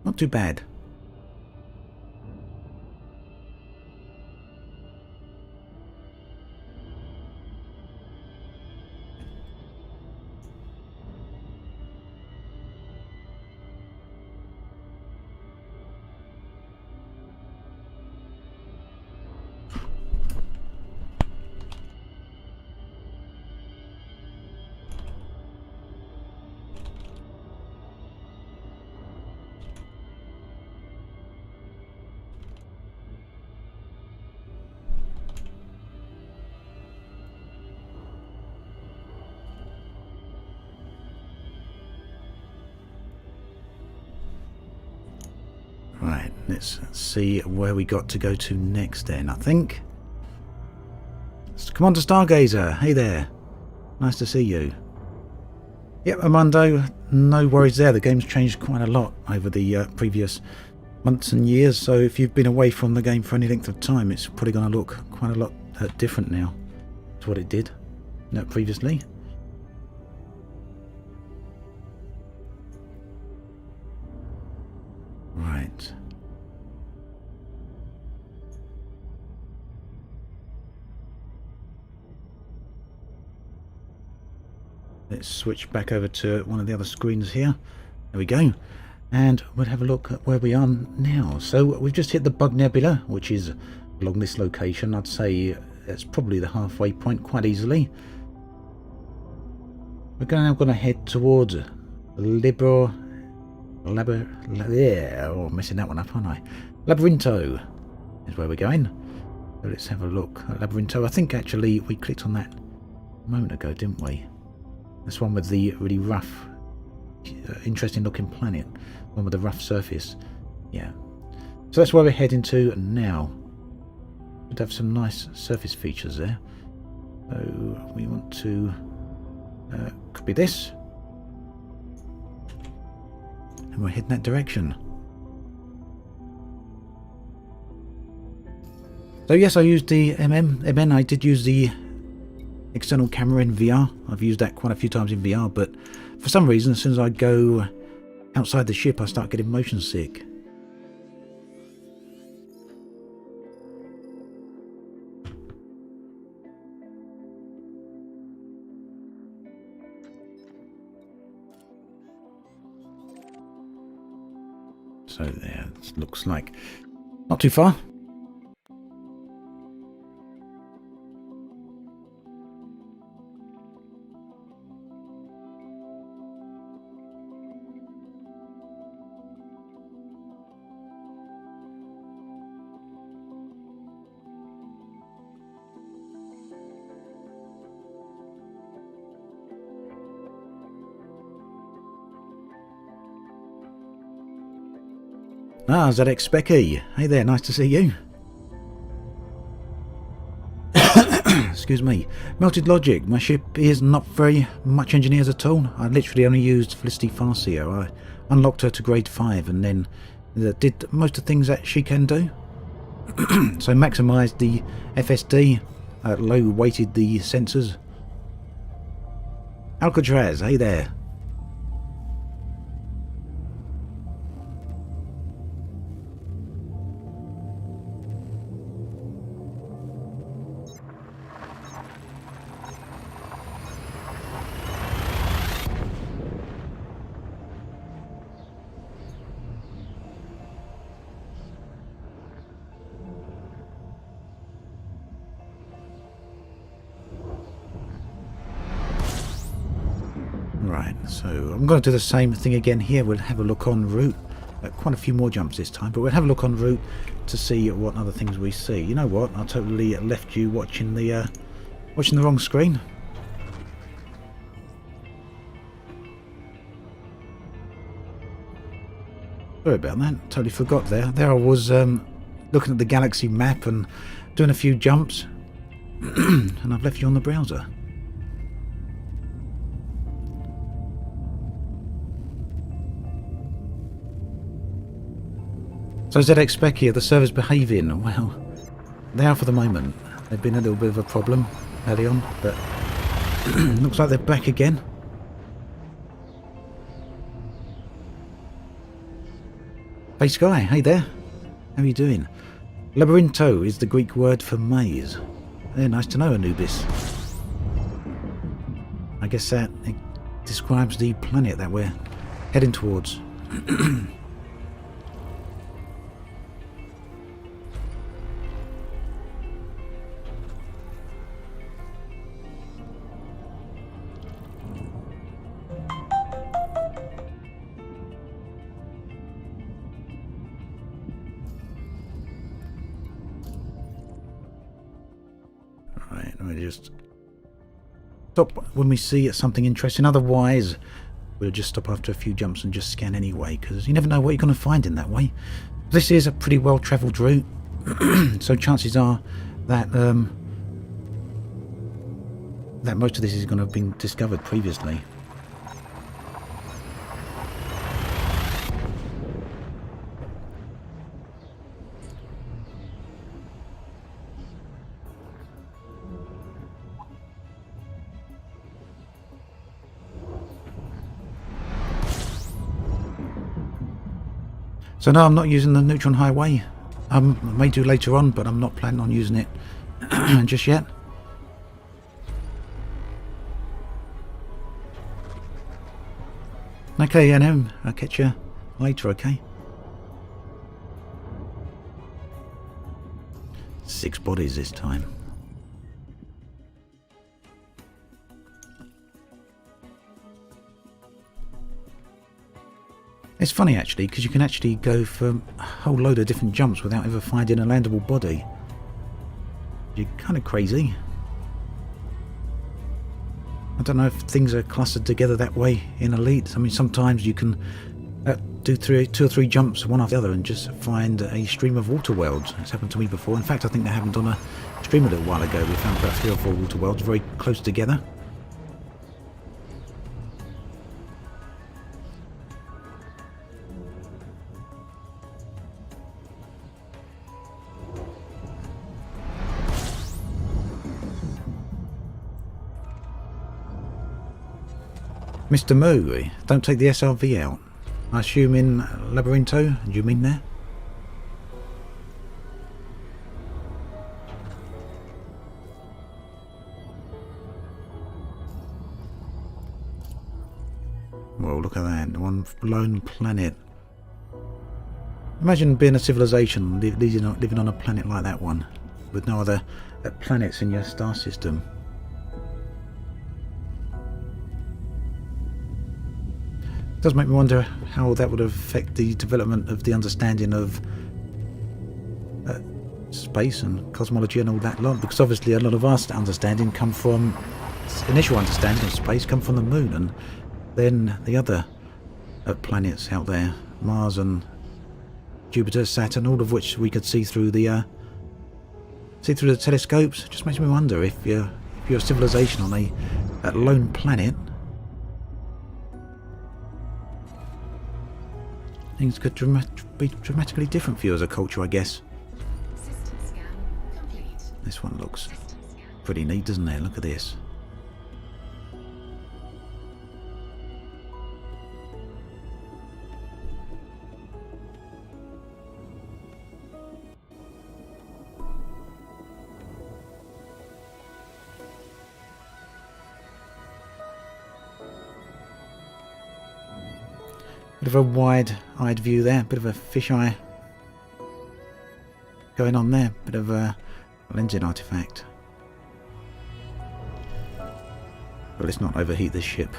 Not too bad. Right, let's see where we got to go to next then, I think. Commander Stargazer, hey there. Nice to see you. Yep, Armando, no worries there. The game's changed quite a lot over the previous months and years, so if you've been away from the game for any length of time, it's probably going to look quite a lot different now to what it did previously. Right. Let's switch back over to one of the other screens here. There we go. And we'll have a look at where we are now. So we've just hit the Bug Nebula, which is along this location. I'd say it's probably the halfway point quite easily. We're now going to head towards Messing that one up, aren't I? Labyrinto is where we're going. So let's have a look at Labyrinto. I think actually we clicked on that a moment ago, didn't we? This one with the really rough, interesting looking planet. One with the rough surface. Yeah. So that's where we're heading to now. We'd have some nice surface features there. So we want to could be this. And we're heading that direction. So yes, I used the MN. I did use the external camera in VR. I've used that quite a few times in VR, but for some reason, as soon as I go outside the ship, I start getting motion sick. So there, it looks like not too far. Ah, ZX Specky. Hey there, nice to see you. Excuse me. Melted Logic. My ship is not very much engineers at all. I literally only used Felicity Farcio. I unlocked her to grade 5 and then did most of the things that she can do. So maximised the FSD, low weighted the sensors. Alcatraz, hey there. Right, so I'm going to do the same thing again here. We'll have a look en route. Quite a few more jumps this time, but we'll have a look en route to see what other things we see. You know what? I totally left you watching the wrong screen. Sorry about that. Totally forgot there. There I was looking at the galaxy map and doing a few jumps, and I've left you on the browser. So ZX Specky, are the servers behaving? Well, they are for the moment. They've been a little bit of a problem early on, but looks like they're back again. Hey Sky, hey there. How are you doing? Labyrintho is the Greek word for maze. Yeah, nice to know, Anubis. I guess that it describes the planet that we're heading towards. Right, let me just stop when we see something interesting. Otherwise, we'll just stop after a few jumps and just scan anyway, because you never know what you're going to find in that way. This is a pretty well-travelled route, so chances are that that most of this is going to have been discovered previously. So no, I'm not using the Neutron Highway. I may do later on, but I'm not planning on using it just yet. Okay, NM, I'll catch you later, okay? 6 bodies this time. It's funny actually, because you can actually go for a whole load of different jumps without ever finding a landable body. You're kind of crazy. I don't know if things are clustered together that way in Elite. I mean, sometimes you can do 2 or 3 jumps one after the other and just find a stream of water worlds. It's happened to me before. In fact, I think that happened on a stream a little while ago. We found about 3 or 4 water worlds very close together. Mr. Moo, don't take the SRV out. I assume in Labyrintho, do you mean there? Well, look at that, one lone planet. Imagine being a civilization living on a planet like that one, with no other planets in your star system. It does make me wonder how that would affect the development of the understanding of space and cosmology and all that lot, because obviously a lot of our understanding initial understanding of space come from the moon, and then the other planets out there, Mars and Jupiter, Saturn, all of which we could see through the telescopes. It just makes me wonder if you're a civilization on a lone planet, things could be dramatically different for you as a culture, I guess. System scan complete. This one looks System scan. pretty neat, doesn't it? Look at this. Bit of a wide-eyed view there, bit of a fisheye going on there, bit of a lensing artifact. But let's not overheat this ship.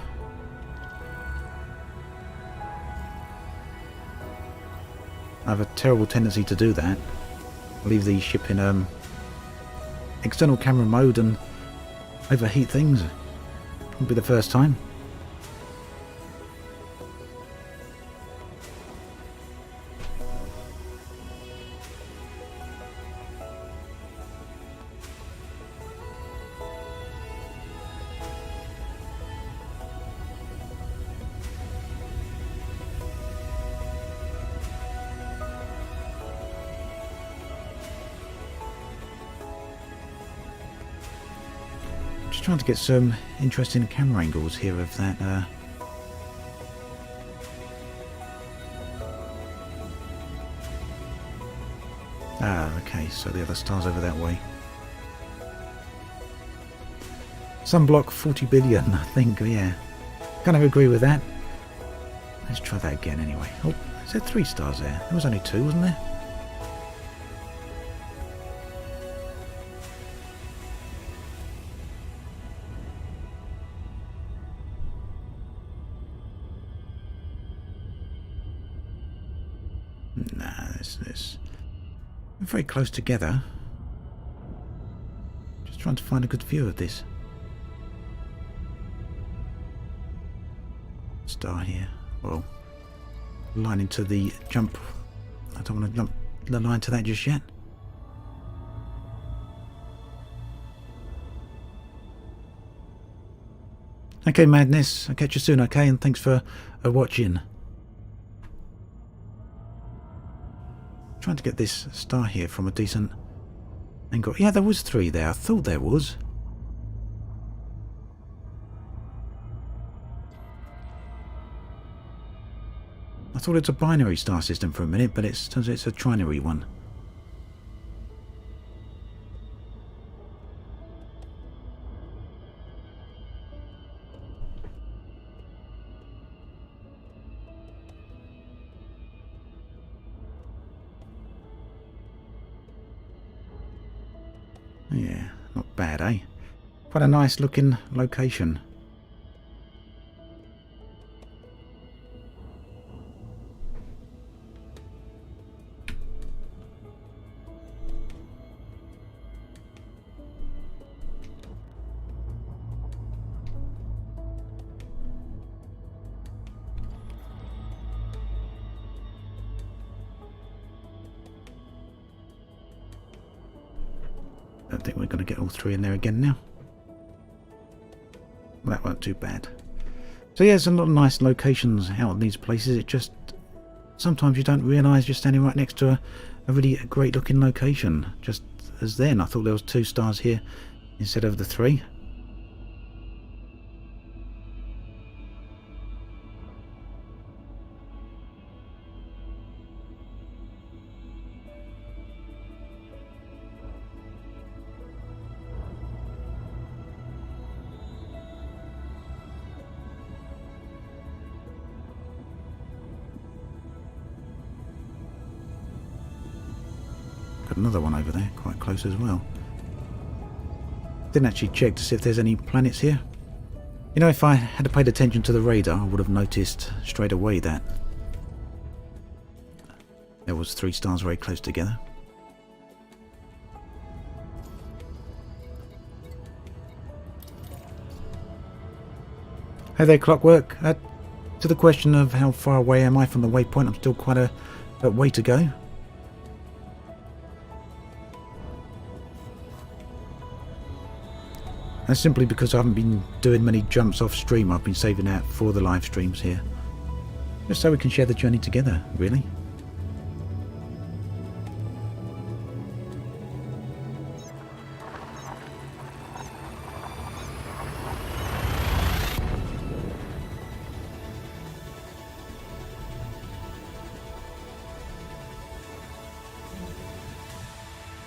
I have a terrible tendency to do that. Leave the ship in external camera mode and overheat things. Won't be the first time. Trying to get some interesting camera angles here of that okay, so the other star's over that way. Sunblock 40 billion, I think. Yeah, kind of agree with that. Let's try that again anyway. Oh, is there 3 stars there? There was only 2, wasn't there? We're very close together. Just trying to find a good view of this star here. Well, line into the jump. I don't want to jump the line to that just yet. Okay, Madness. I'll catch you soon, okay? And thanks for watching. Trying to get this star here from a decent angle. Yeah, there was 3 there. I thought there was. I thought it's a binary star system for a minute, but it turns out it's a trinary one. Yeah, not bad, eh? Quite a nice looking location. I think we're going to get all 3 in there again now. Well, that weren't too bad. So yeah, there's a lot of nice locations out in these places. It just, sometimes you don't realise you're standing right next to a really great looking location. Just as then, I thought there was 2 stars here instead of the 3. Got another one over there, quite close as well. Didn't actually check to see if there's any planets here. You know, if I had paid attention to the radar, I would have noticed straight away that there was 3 stars very close together. Hey there, Clockwork. To the question of how far away am I from the waypoint, I'm still quite a way to go. That's simply because I haven't been doing many jumps off stream. I've been saving that for the live streams here. Just so we can share the journey together, really.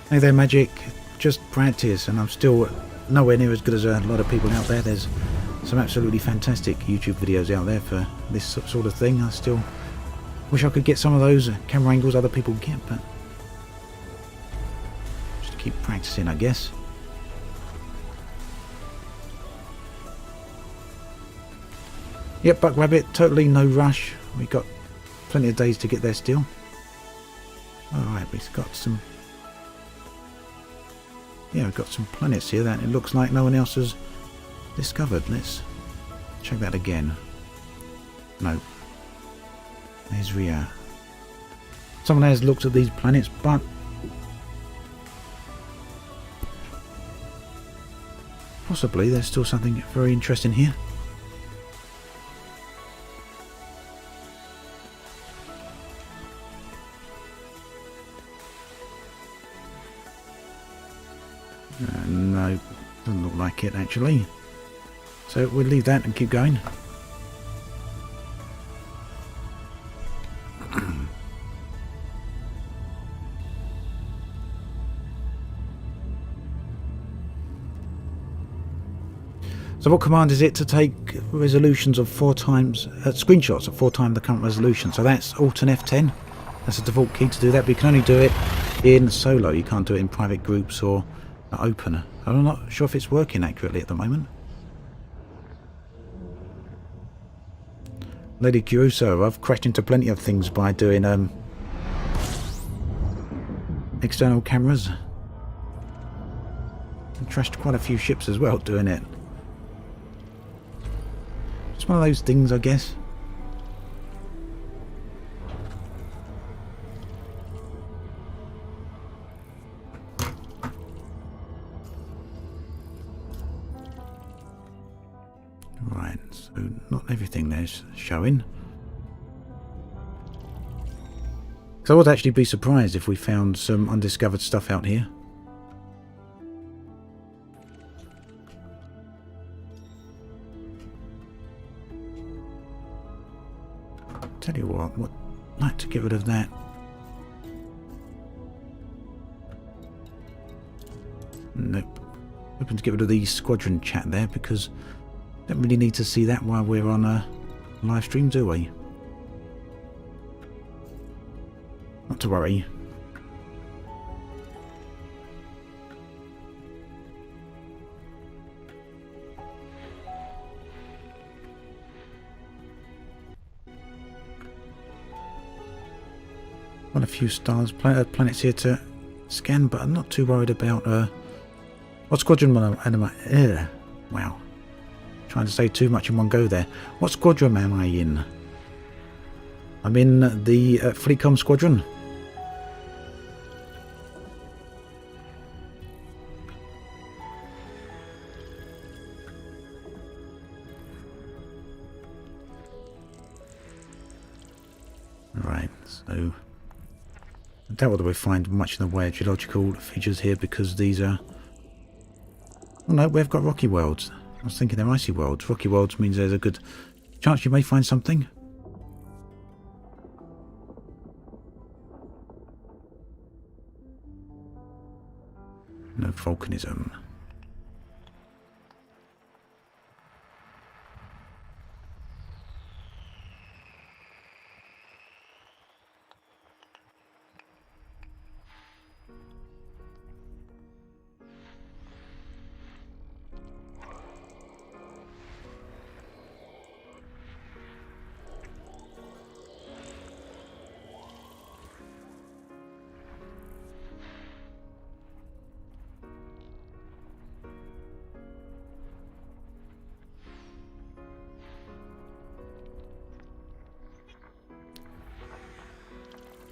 Hey there, Magic. Just practice, and I'm still nowhere near as good as a lot of people out there. There's some absolutely fantastic YouTube videos out there for this sort of thing. I still wish I could get some of those camera angles other people get, but just keep practicing, I guess. Yep, Buck Rabbit, totally no rush. We've got plenty of days to get there still. Alright, we've got some... Yeah, we've got some planets here that it looks like no one else has discovered. Let's check that again. No. There's Rhea. Someone has looked at these planets, but possibly there's still something very interesting here. No, doesn't look like it actually. So we'll leave that and keep going. So what command is it to take resolutions of 4 times, screenshots of 4 times the current resolution? So that's Alt and F10. That's a default key to do that, but you can only do it in solo. You can't do it in private groups or open. I'm not sure if it's working accurately at the moment. Lady Curuso, I've crashed into plenty of things by doing external cameras. I trashed quite a few ships as well doing it. It's one of those things, I guess. Right, so not everything there's showing. So I would actually be surprised if we found some undiscovered stuff out here. Tell you what, I'd like to get rid of that. Nope. Hoping to get rid of the squadron chat there because don't really need to see that while we're on a live stream, do we? Not to worry. Got a few stars, planets here to scan, but I'm not too worried about what squadron am I? Wow. Trying to say too much in one go there. What squadron am I in? I'm in the Fleetcom squadron. Right, so I doubt whether we find much in the way of geological features here because these are... Oh no, we've got rocky worlds. I was thinking they're icy worlds. Rocky worlds means there's a good chance you may find something. No volcanism.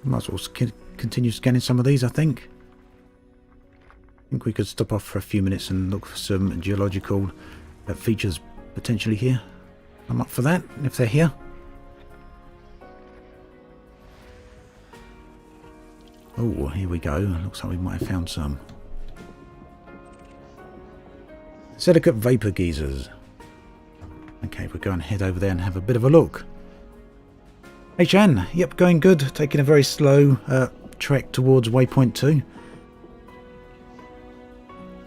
Might as well continue scanning some of these, I think. I think we could stop off for a few minutes and look for some geological features potentially here. I'm up for that, if they're here. Oh, here we go. Looks like we might have found some. Silicate vapour geysers. Okay, we'll go and head over there and have a bit of a look. Hey Shan, yep, going good. Taking a very slow trek towards waypoint 2.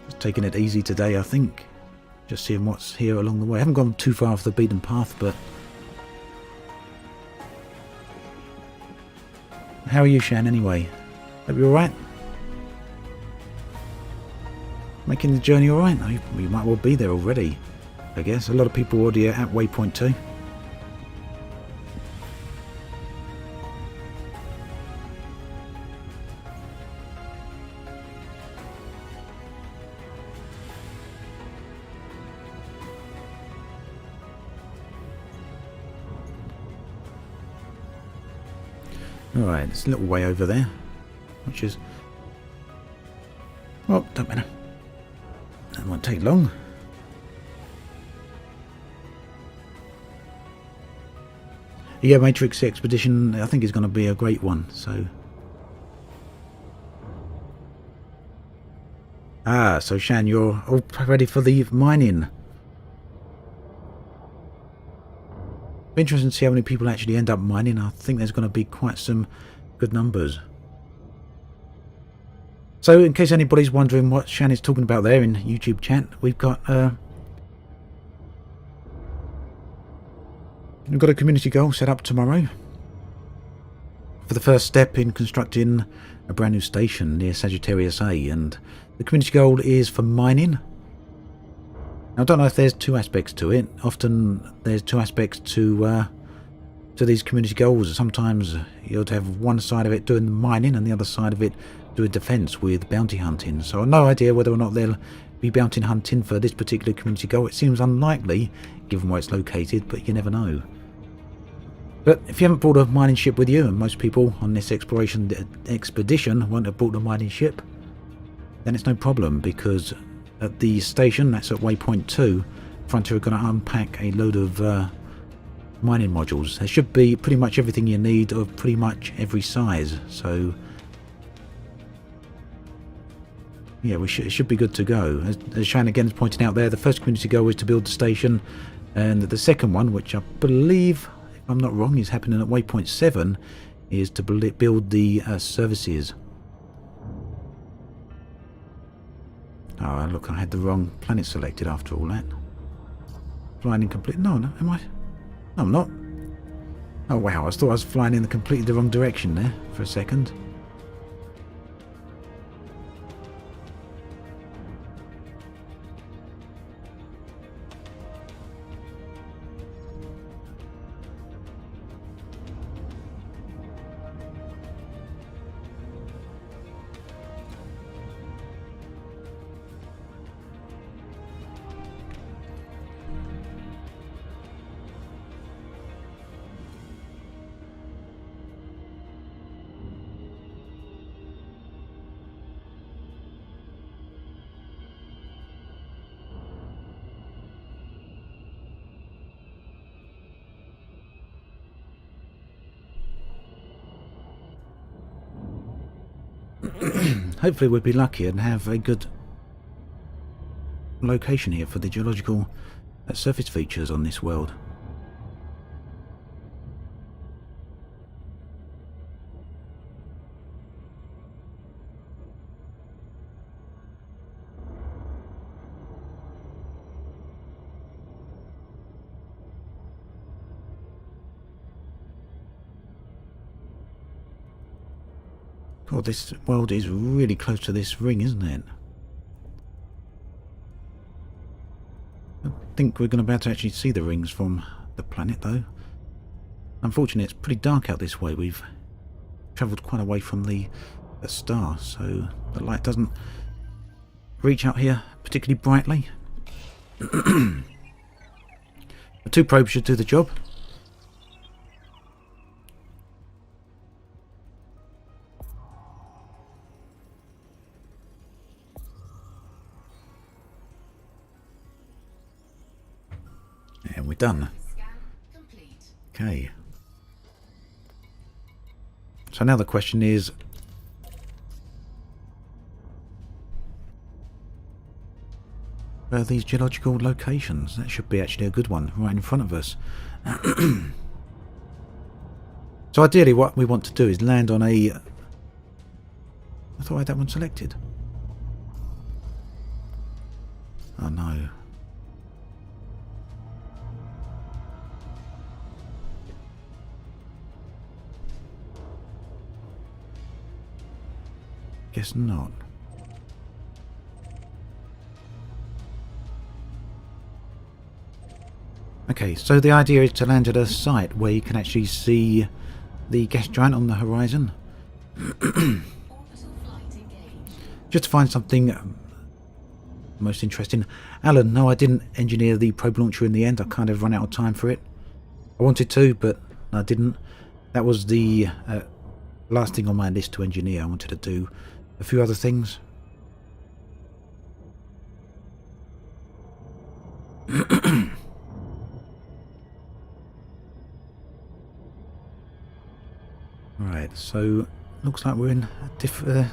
Just taking it easy today, I think. Just seeing what's here along the way. I haven't gone too far off the beaten path, but... How are you, Shan, anyway? Hope you're alright? Making the journey alright? We might well be there already, I guess. A lot of people already are at waypoint 2. Alright, it's a little way over there, which is... Well, don't matter. That won't take long. Yeah, Matrix Expedition, I think is going to be a great one, so... Ah, so Shan, you're all ready for the mining. Be interesting to see how many people actually end up mining. I think there's going to be quite some good numbers. So, in case anybody's wondering what Shan is talking about there in YouTube chat, we've got a community goal set up tomorrow for the first step in constructing a brand new station near Sagittarius A, and the community goal is for mining. Now, I don't know if there's two aspects to it. Often there's two aspects to these community goals. Sometimes you'll have one side of it doing the mining and the other side of it doing defence with bounty hunting. So I've no idea whether or not there'll be bounty hunting for this particular community goal. It seems unlikely given where it's located, but you never know. But if you haven't brought a mining ship with you, and most people on this exploration expedition won't have brought a mining ship, then it's no problem, because at the station, that's at waypoint 2, Frontier are going to unpack a load of mining modules. There should be pretty much everything you need of pretty much every size, so yeah, it should be good to go. As Shan again is pointing out there, the first community goal is to build the station, and the second one, which I believe, if I'm not wrong, is happening at waypoint 7, is to build the services. Oh, look, I had the wrong planet selected after all that. Flying in complete... No, am I? No, I'm not. Oh, wow, I thought I was flying in completely the wrong direction there for a second. Hopefully we'll be lucky and have a good location here for the geological surface features on this world. God, this world is really close to this ring, isn't it? I think we're going to be able to actually see the rings from the planet, though. Unfortunately, it's pretty dark out this way. We've travelled quite away from the star, so the light doesn't reach out here particularly brightly. The 2 probes should do the job. done. Scan complete. Okay. So now the question is, where are these geological locations? That should be actually a good one, right in front of us. So ideally what we want to do is land on a... I thought I had that one selected. Oh no. Guess not. Okay, so the idea is to land at a site where you can actually see the gas giant on the horizon. Orbital flight engaged. Just to find something most interesting. Alan, no, I didn't engineer the probe launcher in the end. I kind of run out of time for it. I wanted to, but I didn't. That was the last thing on my list to engineer. I wanted to do a few other things. Right, so looks like we're in a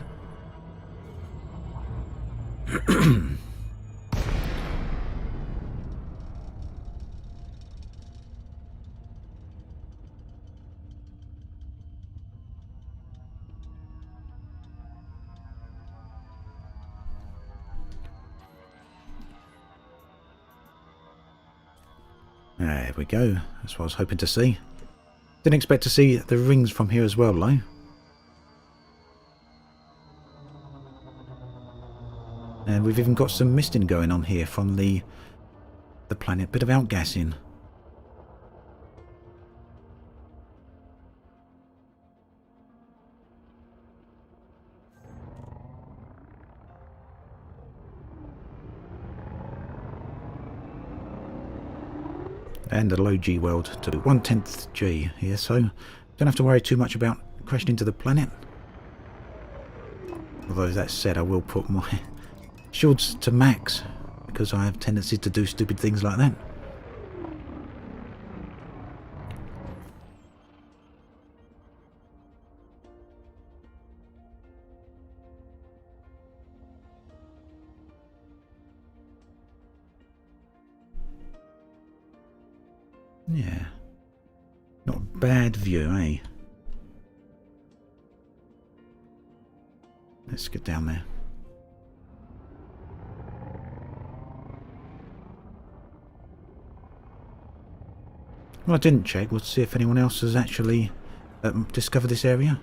There we go. That's what I was hoping to see. Didn't expect to see the rings from here as well, though. And we've even got some misting going on here from the planet. Bit of outgassing. And a low G world to 1/10 G here, so don't have to worry too much about crashing into the planet. Although that said, I will put my shields to max because I have tendencies to do stupid things like that. Yeah, not a bad view, eh? Let's get down there. What I didn't check was to see if anyone else has actually discovered this area.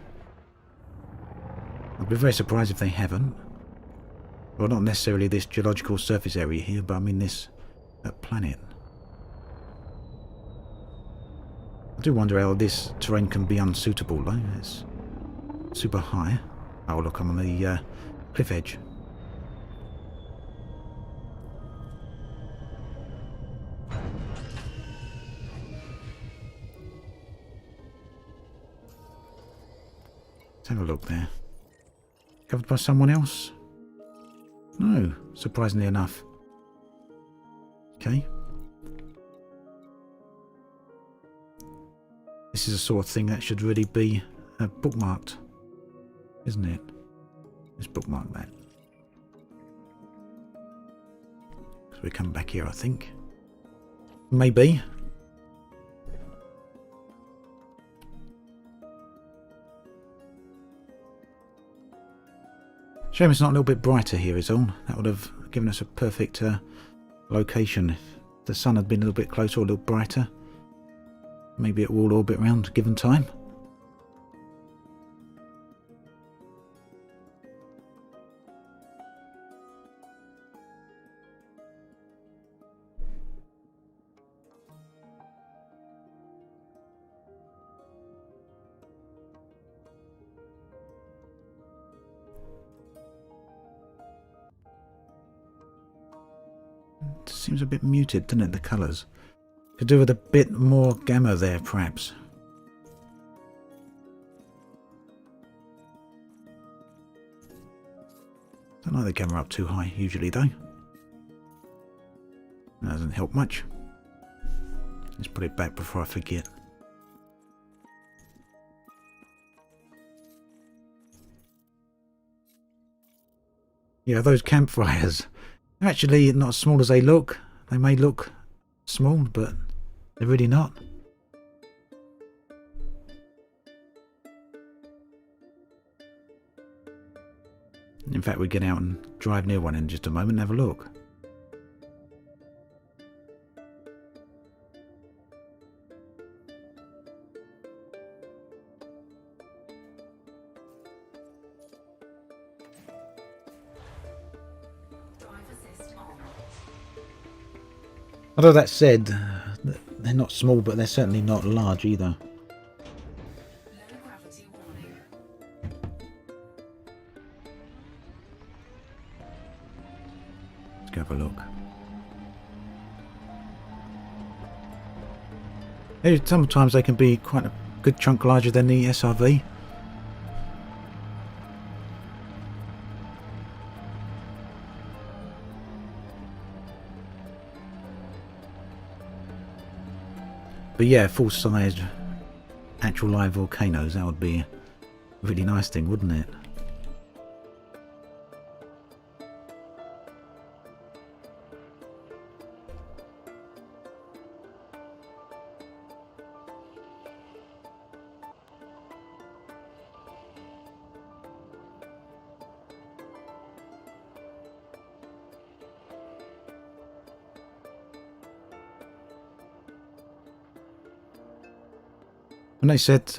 I'd be very surprised if they haven't. Well, not necessarily this geological surface area here, but I mean this planet. I do wonder how this terrain can be unsuitable though. It's super high. Oh look, I'm on the cliff edge. Let's have a look there. Covered by someone else? No, surprisingly enough. Okay. This is the sort of thing that should really be bookmarked, isn't it? Let's bookmark that. So we come back here, I think. Maybe. Shame it's not a little bit brighter here is all. That would have given us a perfect location. If the sun had been a little bit closer or a little brighter. Maybe it will orbit around given time. It seems a bit muted, doesn't it, the colours? Could do with a bit more gamma there, perhaps. Don't like the gamma up too high, usually, though. That doesn't help much. Let's put it back before I forget. Yeah, those campfires. They're actually not as small as they look. They may look small, but they're really not. In fact, we get out and drive near one in just a moment and have a look. Although that said, they're not small, but they're certainly not large either. Low gravity warning. Let's go have a look. Sometimes they can be quite a good chunk larger than the SRV. But yeah, full-sized actual live volcanoes, that would be a really nice thing, wouldn't it?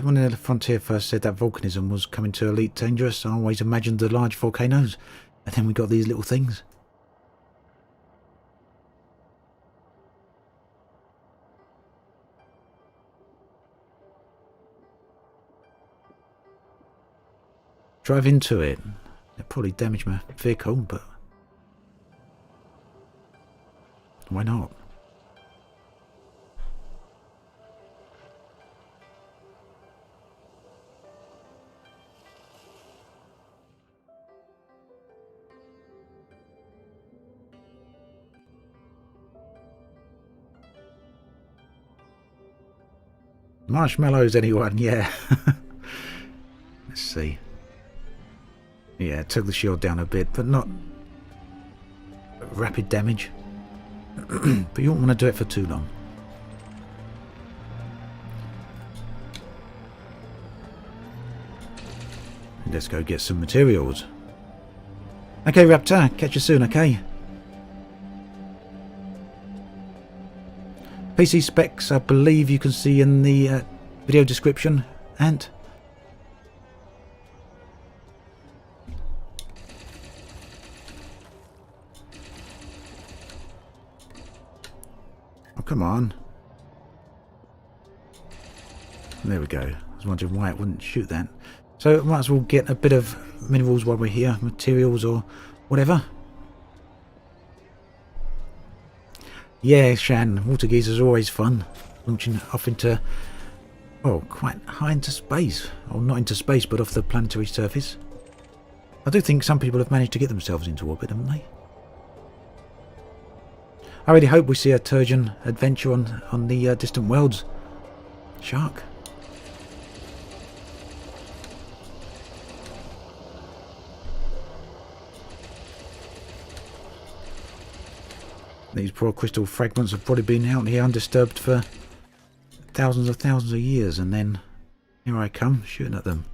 When the Frontier first said that volcanism was coming to Elite Dangerous, I always imagined the large volcanoes, and then we got these little things. Drive into it. It'll probably damage my vehicle, but why not? Marshmallows, anyone? Yeah. Let's see. Yeah, took the shield down a bit, but not rapid damage. But you don't want to do it for too long. Let's go get some materials. Okay, Raptor, catch you soon, okay? PC specs, I believe you can see in the video description. And oh, come on. There we go. I was wondering why it wouldn't shoot that. So might as well get a bit of minerals while we're here, materials or whatever. Yeah, Shan, water geezers are always fun. Launching off into, well, quite high into space. Or not into space, but off the planetary surface. I do think some people have managed to get themselves into orbit, haven't they? I really hope we see a Turgeon adventure on the Distant Worlds. Shark. These poor crystal fragments have probably been out here undisturbed for thousands of years, and then here I come shooting at them.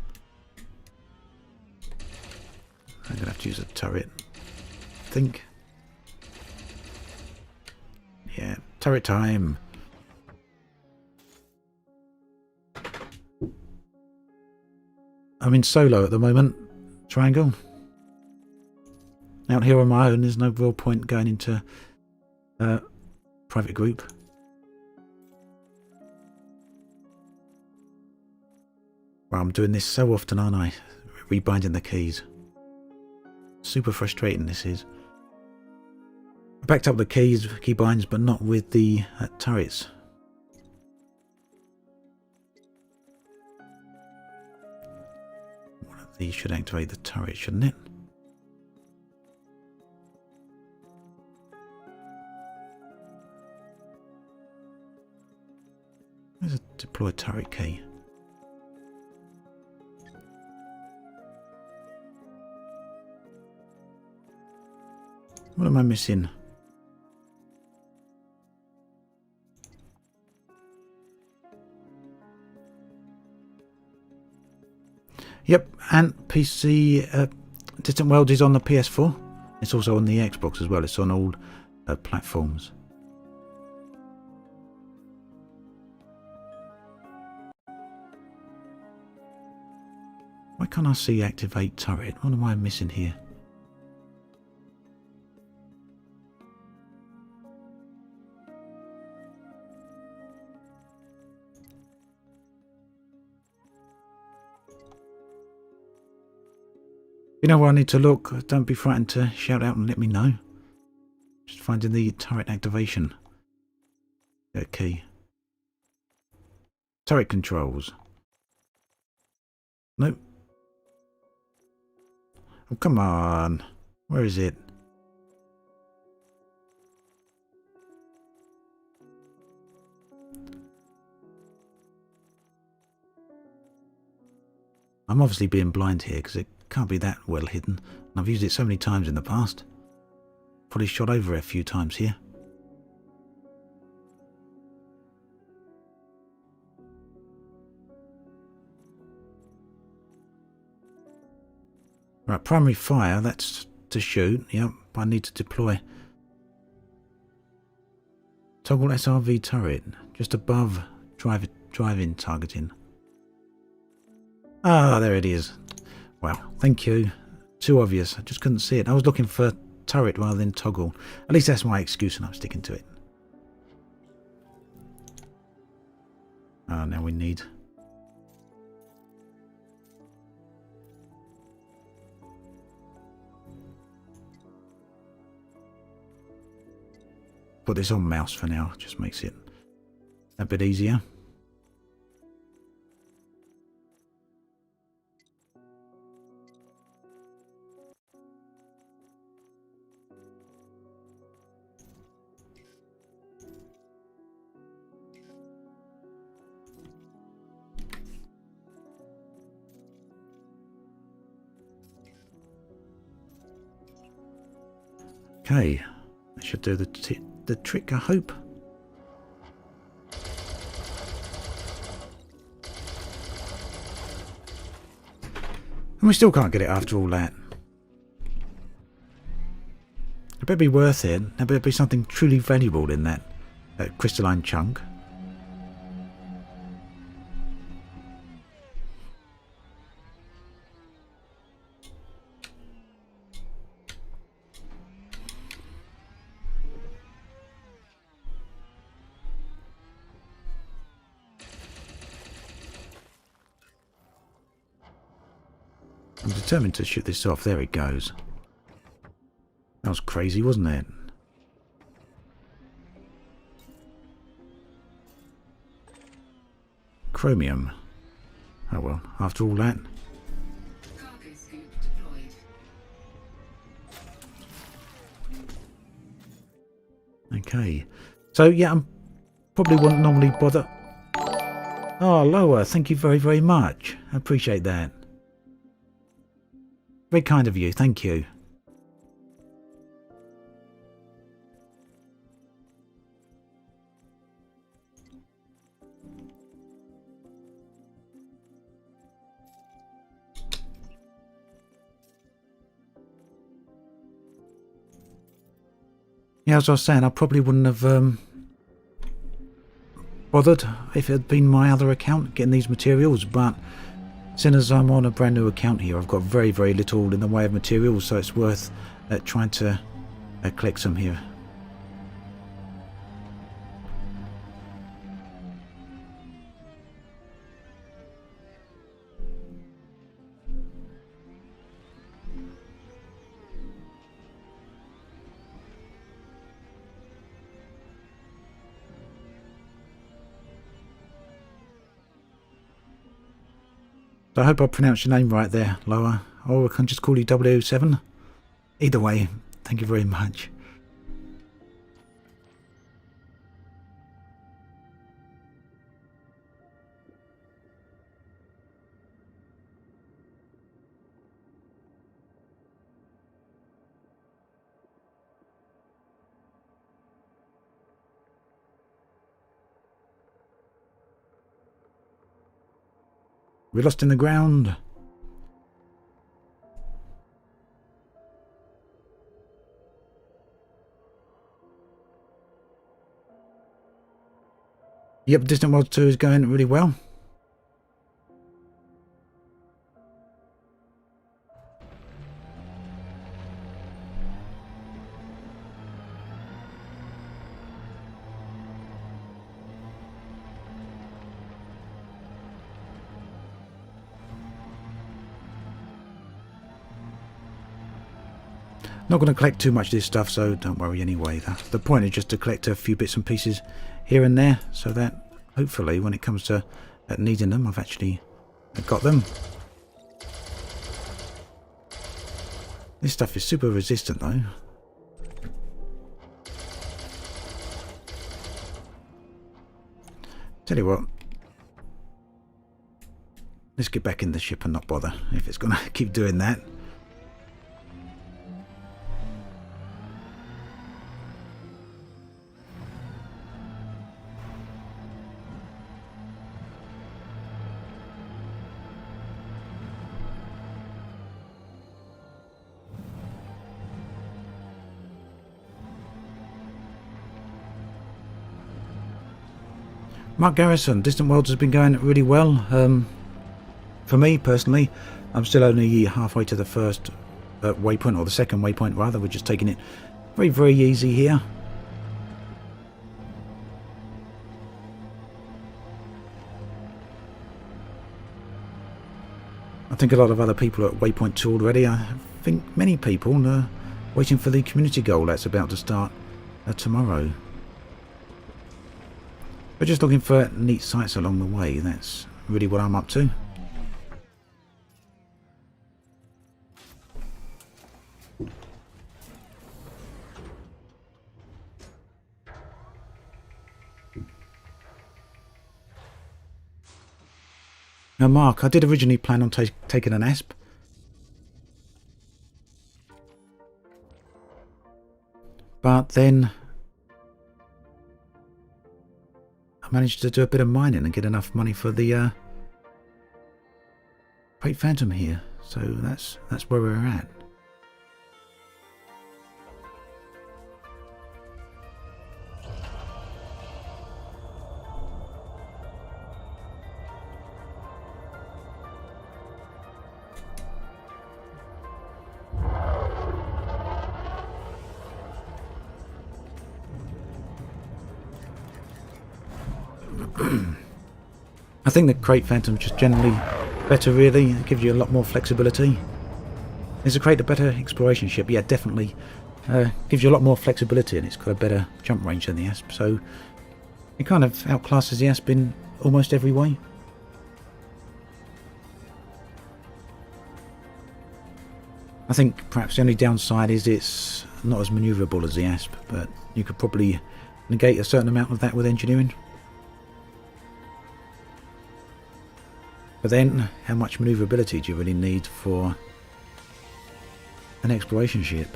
I'm gonna have to use a turret, I think. Yeah, turret time. I'm in solo at the moment. Triangle. Out here on my own, there's no real point going into private group. Well, I'm doing this so often, aren't I? Rebinding the keys. Super frustrating this is. I backed up the keys, key binds, but not with the turrets. One of these should activate the turret, shouldn't it? Deploy turret key. What am I missing? Yep, and PC Distant Worlds is on the PS4. It's also on the Xbox as well. It's on all platforms. Why can't I see activate turret? What am I missing here? You know where I need to look? Don't be frightened to shout out and let me know. Just finding the turret activation. Key. Turret controls. Nope. Oh, come on. Where is it? I'm obviously being blind here because it can't be that well hidden. And I've used it so many times in the past. Probably shot over it a few times here. Right, primary fire, that's to shoot. Yep, I need to deploy. Toggle SRV turret, just above drive-in targeting. Ah, there it is. Wow, thank you. Too obvious, I just couldn't see it. I was looking for turret rather than toggle. At least that's my excuse and I'm sticking to it. Ah, now we need... Put this on mouse for now, just makes it a bit easier. Okay, that should do the trick, I hope. And we still can't get it after all that. It better be worth it. There better be something truly valuable in that crystalline chunk. I'm determined to shoot this off. There it goes. That was crazy, wasn't it? Chromium. Oh well, after all that. Cargo scoop deployed. Okay. So yeah, I probably wouldn't normally bother. Oh, Loa, thank you very, very much. I appreciate that. Very kind of you, thank you. Yeah, as I was saying, I probably wouldn't have bothered if it had been my other account getting these materials, but seeing as I'm on a brand new account here, I've got very, very little in the way of materials, so it's worth trying to collect some here. I hope I pronounced your name right there, Loa. Or I can just call you 007. Either way, thank you very much. We're lost in the ground. Yep, Distant World 2 is going really well. Not going to collect too much of this stuff, so don't worry anyway. The point is just to collect a few bits and pieces here and there, so that hopefully when it comes to needing them, I've actually got them. This stuff is super resistant though. Tell you what, let's get back in the ship and not bother if it's going to keep doing that. Mark Garrison, Distant Worlds has been going really well. For me personally, I'm still only halfway to the first waypoint, or the second waypoint rather. We're just taking it very, very easy here. I think a lot of other people are at waypoint 2 already. I think many people are waiting for the community goal that's about to start tomorrow. But just looking for neat sights along the way, that's really what I'm up to. Now Mark, I did originally plan on taking an asp. But then managed to do a bit of mining and get enough money for the Great Phantom here, so that's where we're at. I think the Crate Phantom's just generally better really. It gives you a lot more flexibility. Is the Crate a better exploration ship? Yeah, definitely. Gives you a lot more flexibility, and it's got a better jump range than the Asp, so it kind of outclasses the Asp in almost every way. I think perhaps the only downside is it's not as manoeuvrable as the Asp, but you could probably negate a certain amount of that with engineering. But then, how much manoeuvrability do you really need for an exploration ship?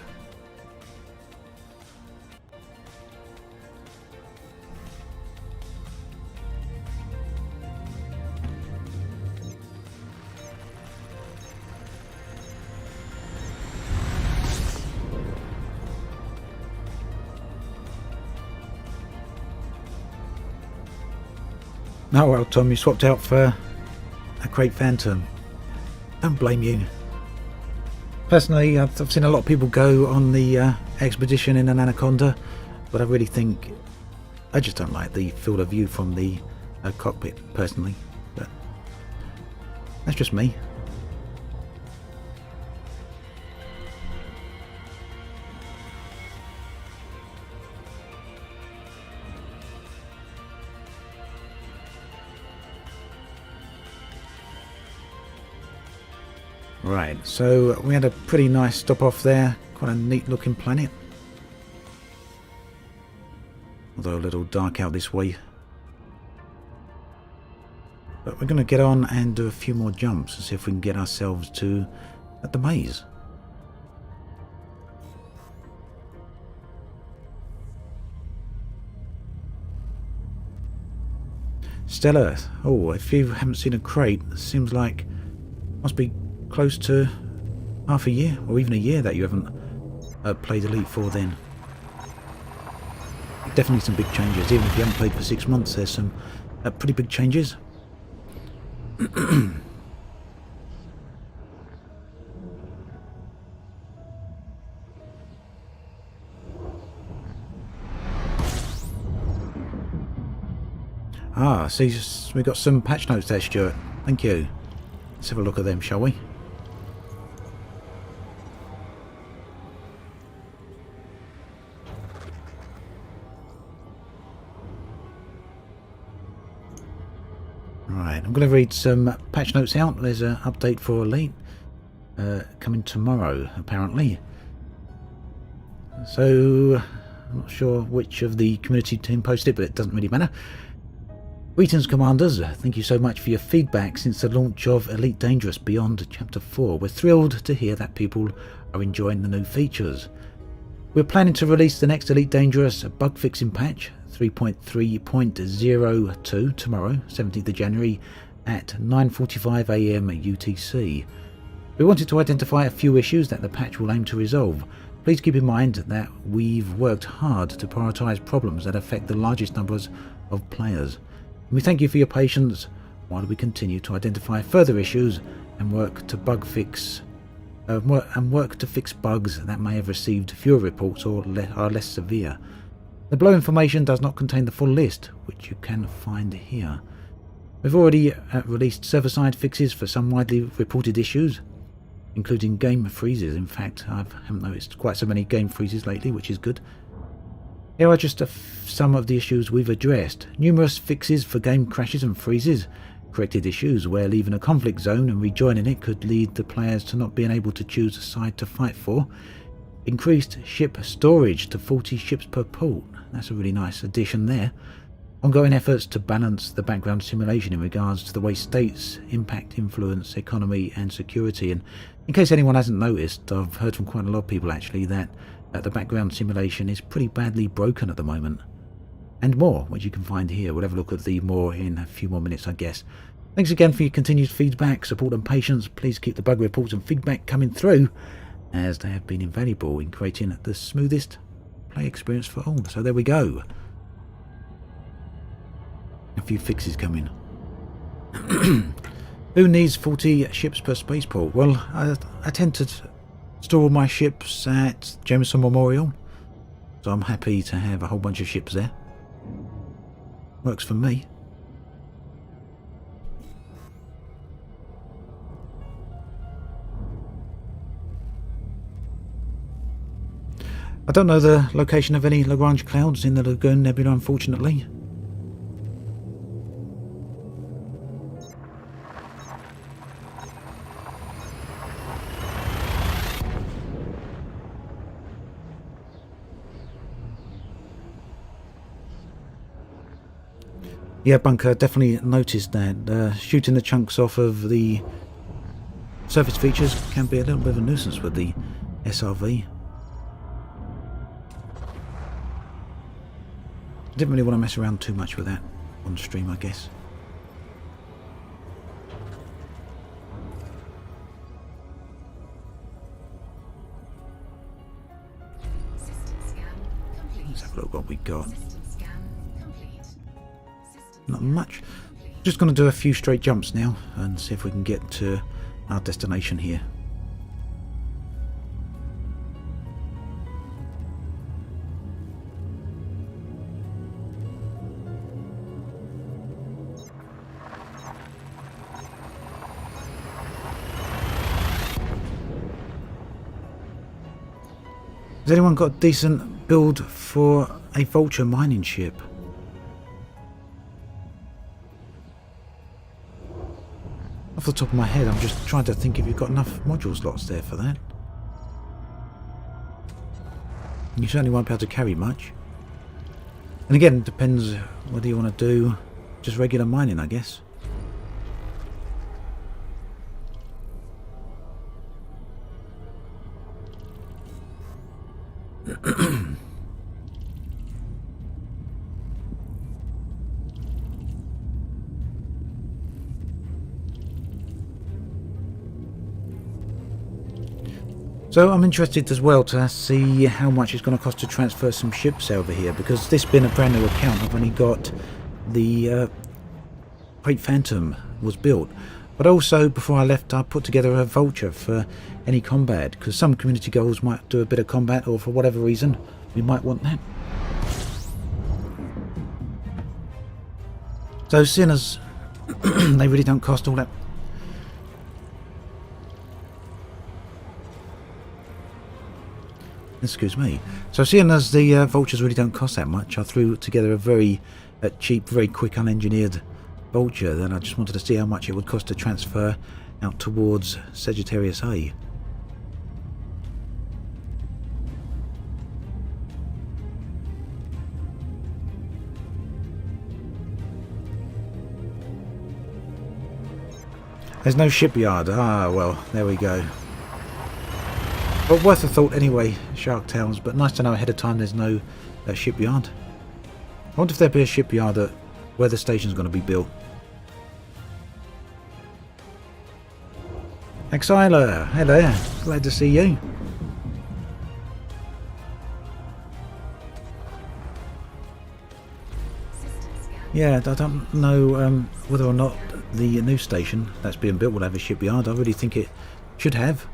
Oh well, Tom, you swapped out for a Crate Phantom. Don't blame you. Personally, I've seen a lot of people go on the expedition in an Anaconda, but I really think I just don't like the field of view from the cockpit, personally. But that's just me. Right, so we had a pretty nice stop off there, quite a neat looking planet. Although a little dark out this way. But we're going to get on and do a few more jumps and see if we can get ourselves to the maze. Stella. Oh, if you haven't seen a crate, it seems like must be close to half a year or even a year that you haven't played Elite 4 then. Definitely some big changes. Even if you haven't played for 6 months, there's some pretty big changes. Ah, see, we got some patch notes there, Stuart. Thank you. Let's have a look at them, shall we? Right, I'm going to read some patch notes out. There's an update for Elite coming tomorrow, apparently. So, I'm not sure which of the community team posted it, but it doesn't really matter. Greetings, Commanders. Thank you so much for your feedback since the launch of Elite Dangerous Beyond Chapter 4. We're thrilled to hear that people are enjoying the new features. We're planning to release the next Elite Dangerous bug fixing patch 3.3.02 tomorrow, 17th of January at 9:45 AM UTC. We wanted to identify a few issues that the patch will aim to resolve. Please keep in mind that we've worked hard to prioritise problems that affect the largest numbers of players. We thank you for your patience while we continue to identify further issues and work to fix bugs that may have received fewer reports or are less severe. The below information does not contain the full list, which you can find here. We've already released server-side fixes for some widely reported issues, including game freezes. In fact, I haven't noticed quite so many game freezes lately, which is good. Here are just some of the issues we've addressed. Numerous fixes for game crashes and freezes, corrected issues where leaving a conflict zone and rejoining it could lead the players to not being able to choose a side to fight for. Increased ship storage to 40 ships per port. That's a really nice addition there. Ongoing efforts to balance the background simulation in regards to the way states impact, influence, economy and security. And in case anyone hasn't noticed, I've heard from quite a lot of people actually that the background simulation is pretty badly broken at the moment. And more, which you can find here. We'll have a look at the more in a few more minutes, I guess. Thanks again for your continued feedback, support and patience. Please keep the bug reports and feedback coming through, as they have been invaluable in creating the smoothest play experience for all. So there we go. A few fixes coming. Who needs 40 ships per spaceport? Well, I tend to store all my ships at Jameson Memorial, so I'm happy to have a whole bunch of ships there. Works for me. I don't know the location of any Lagrange clouds in the Lagoon Nebula, unfortunately. Yeah, Bunker, definitely noticed that. Shooting the chunks off of the surface features can be a little bit of a nuisance with the SRV. Didn't really want to mess around too much with that on stream, I guess. Let's have a look what we got. Not much. Just going to do a few straight jumps now and see if we can get to our destination here. Has anyone got a decent build for a Vulture mining ship? Off the top of my head, I'm just trying to think if you've got enough module slots there for that. You certainly won't be able to carry much. And again, it depends whether you want to do just regular mining, I guess. So I'm interested as well to see how much it's going to cost to transfer some ships over here, because this being a brand new account, I've only got the Great Phantom was built. But also, before I left, I put together a Vulture for any combat, because some community goals might do a bit of combat, or for whatever reason, we might want that. So seeing as they really don't cost all that. Excuse me. So seeing as the Vultures really don't cost that much, I threw together a very cheap, very quick, unengineered Vulture. Then I just wanted to see how much it would cost to transfer out towards Sagittarius A. There's no shipyard. Ah, well, there we go. But worth a thought anyway, Shark Tales. But nice to know ahead of time there's no shipyard. I wonder if there'll be a shipyard at where the station's going to be built. Exiler, hey there. Glad to see you. Yeah, I don't know whether or not the new station that's being built will have a shipyard. I really think it should have.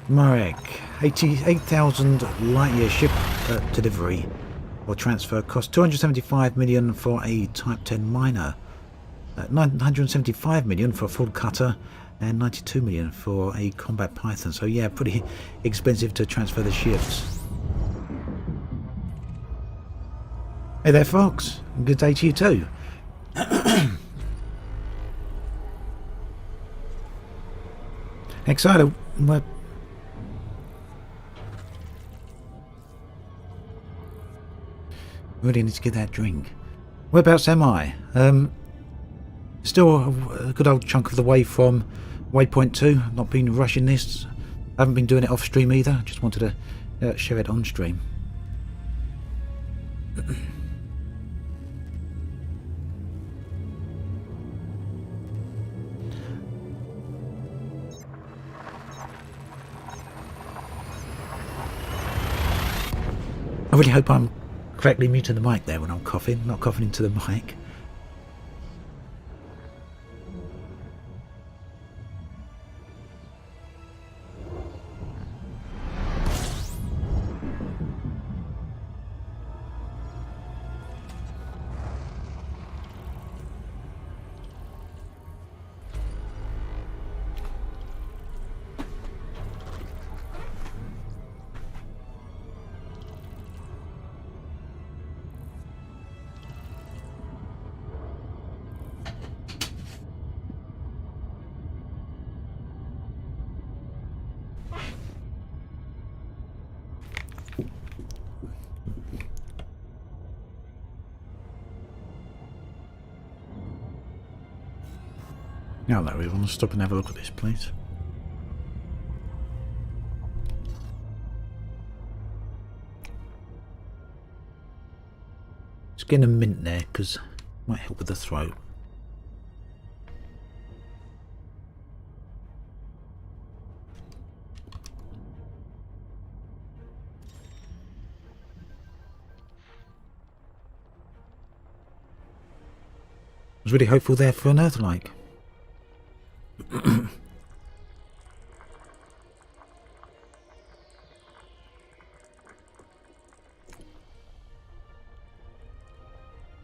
Marek, 88,000 light-year ship delivery or transfer cost 275 million for a Type 10 miner, 975 million for a full cutter, and 92 million for a combat Python. So yeah, pretty expensive to transfer the ships. Hey there, Fox. Good day to you too. Excited. Really need to get that drink. Whereabouts am I? Still a good old chunk of the way from Waypoint 2. I've not been rushing this. I haven't been doing it off stream either. Just wanted to share it on stream. I really hope I'm correctly muting the mic there when I'm coughing, not coughing into the mic. Now that we want to stop and have a look at this, please. Just getting a mint there because it might help with the throat. I was really hopeful there for an Earth-like.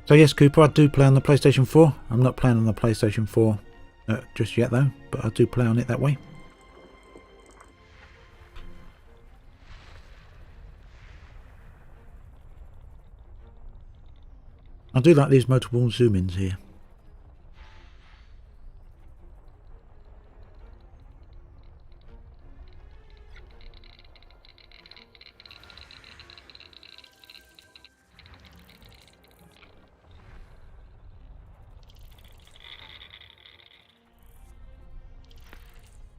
So yes, Cooper, I do play on the PlayStation 4. I'm not playing on the PlayStation 4 just yet though, but I do play on it that way. I do like these multiple zoom-ins here.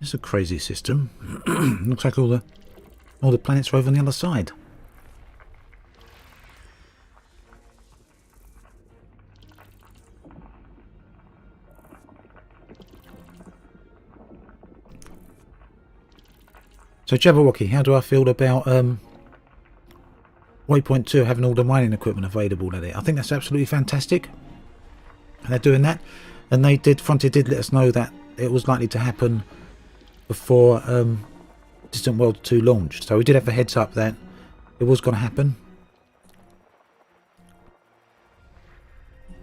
It's a crazy system. Looks like all the planets are over on the other side. So Jabberwocky, how do I feel about Waypoint 2 having all the mining equipment available at it? I think that's absolutely fantastic. They're doing that, and Frontier did let us know that it was likely to happen before Distant World 2 launched. So we did have a heads up that it was going to happen.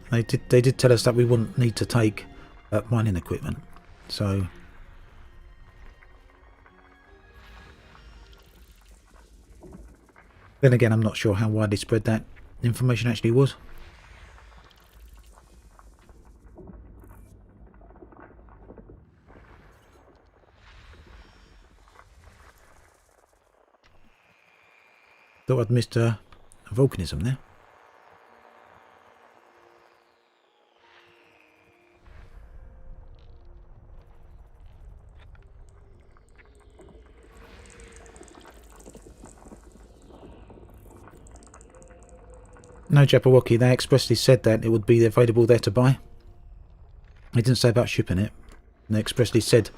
They did tell us that we wouldn't need to take mining equipment. So then again, I'm not sure how widely spread that information actually was. Thought I'd missed a volcanism there. No, Jabberwocky, they expressly said that it would be available there to buy. They didn't say about shipping it. They expressly said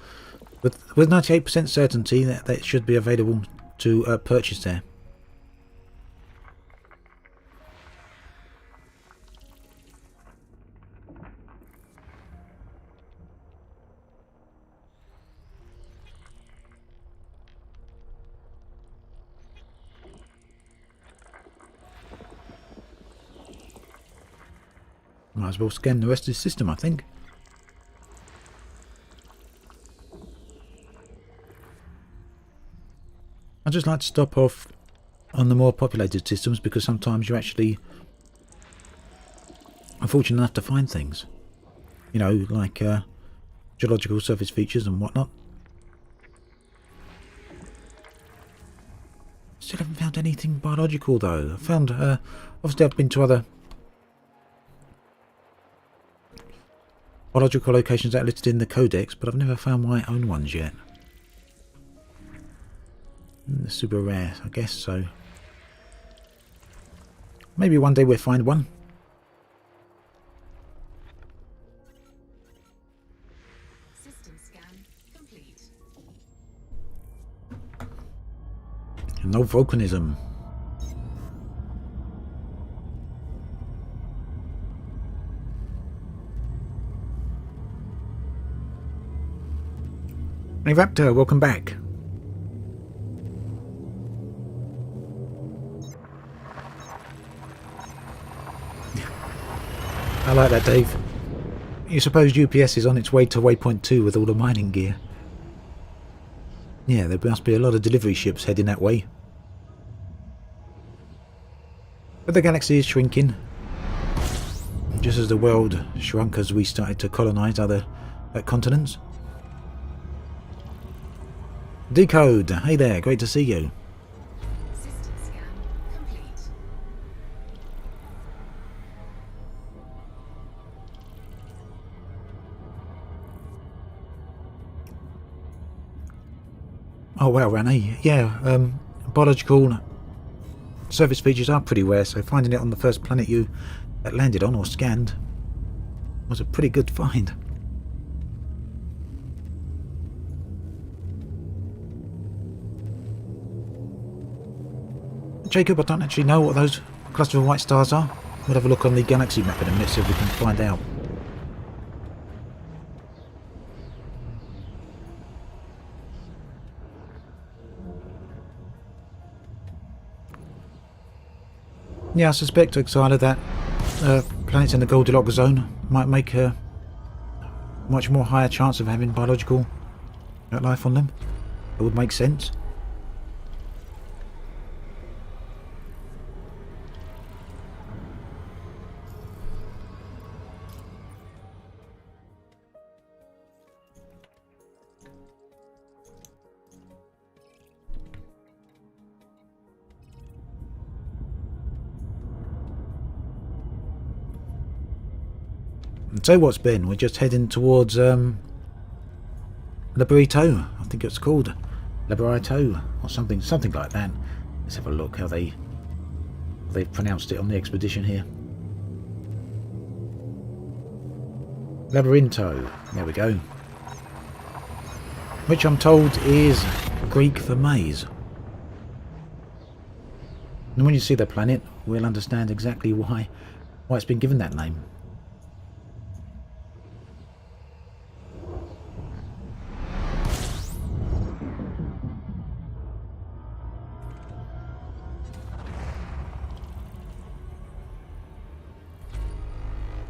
with 98% certainty that it should be available to purchase there. Might as well scan the rest of the system, I think. I just like to stop off on the more populated systems because sometimes you're actually unfortunate enough to find things. You know, like geological surface features and whatnot. Still haven't found anything biological though. I found, obviously I've been to other biological locations that are listed in the codex, but I've never found my own ones yet. They're super rare, I guess, so maybe one day we'll find one. System scan complete. No volcanism. Hey Raptor, welcome back. I like that, Dave. You suppose UPS is on its way to Waypoint 2 with all the mining gear? Yeah, there must be a lot of delivery ships heading that way. But the galaxy is shrinking. Just as the world shrunk as we started to colonise other continents. Decode, hey there, great to see you. System scan complete. Oh wow, Ranny. Yeah, biological surface features are pretty rare, so finding it on the first planet you landed on or scanned was a pretty good find. Jacob, I don't actually know what those cluster of white stars are. We'll have a look on the galaxy map in a minute, see if we can find out. Yeah, I suspect, Exila, that planets in the Goldilocks zone might make a much more higher chance of having biological life on them. It would make sense. So what's been? We're just heading towards the burrito think it's called. Laborito or something like that. Let's have a look how they've pronounced it on the expedition here. Labyrinto. There we go. Which I'm told is Greek for maze. And when you see the planet, we'll understand exactly why it's been given that name.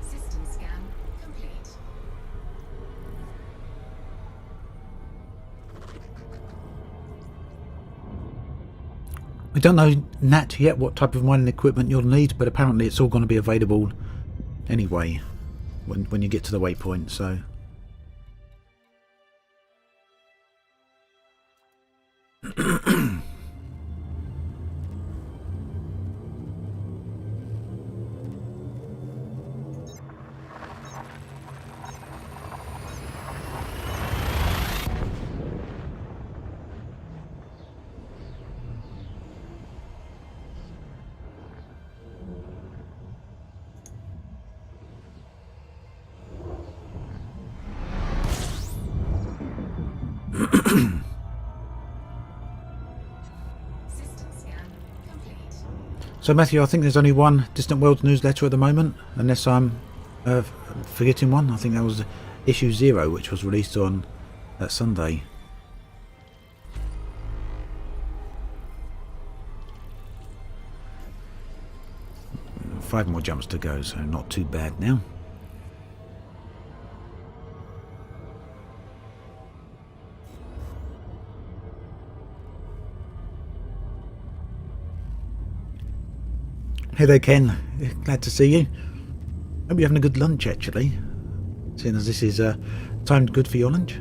System scan complete. We don't know, Nat, yet what type of mining equipment you'll need, but apparently it's all going to be available anyway when you get to the waypoint, so... System scan complete. So Matthew, I think there's only one Distant Worlds newsletter at the moment, unless I'm forgetting one. I think that was issue 0, which was released on Sunday. Five more jumps to go, so not too bad now. Hey there, Ken. Glad to see you. Hope you're having a good lunch, actually. Seeing as this is timed good for your lunch.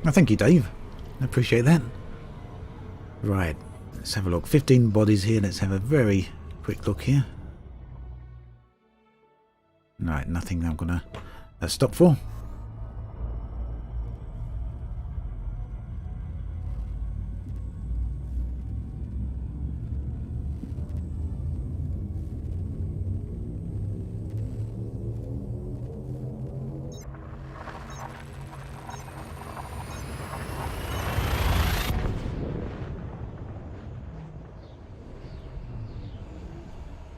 Oh, thank you, Dave. I appreciate that. Right, let's have a look. 15 bodies here. Let's have a very quick look here. Right, nothing I'm going to stop for.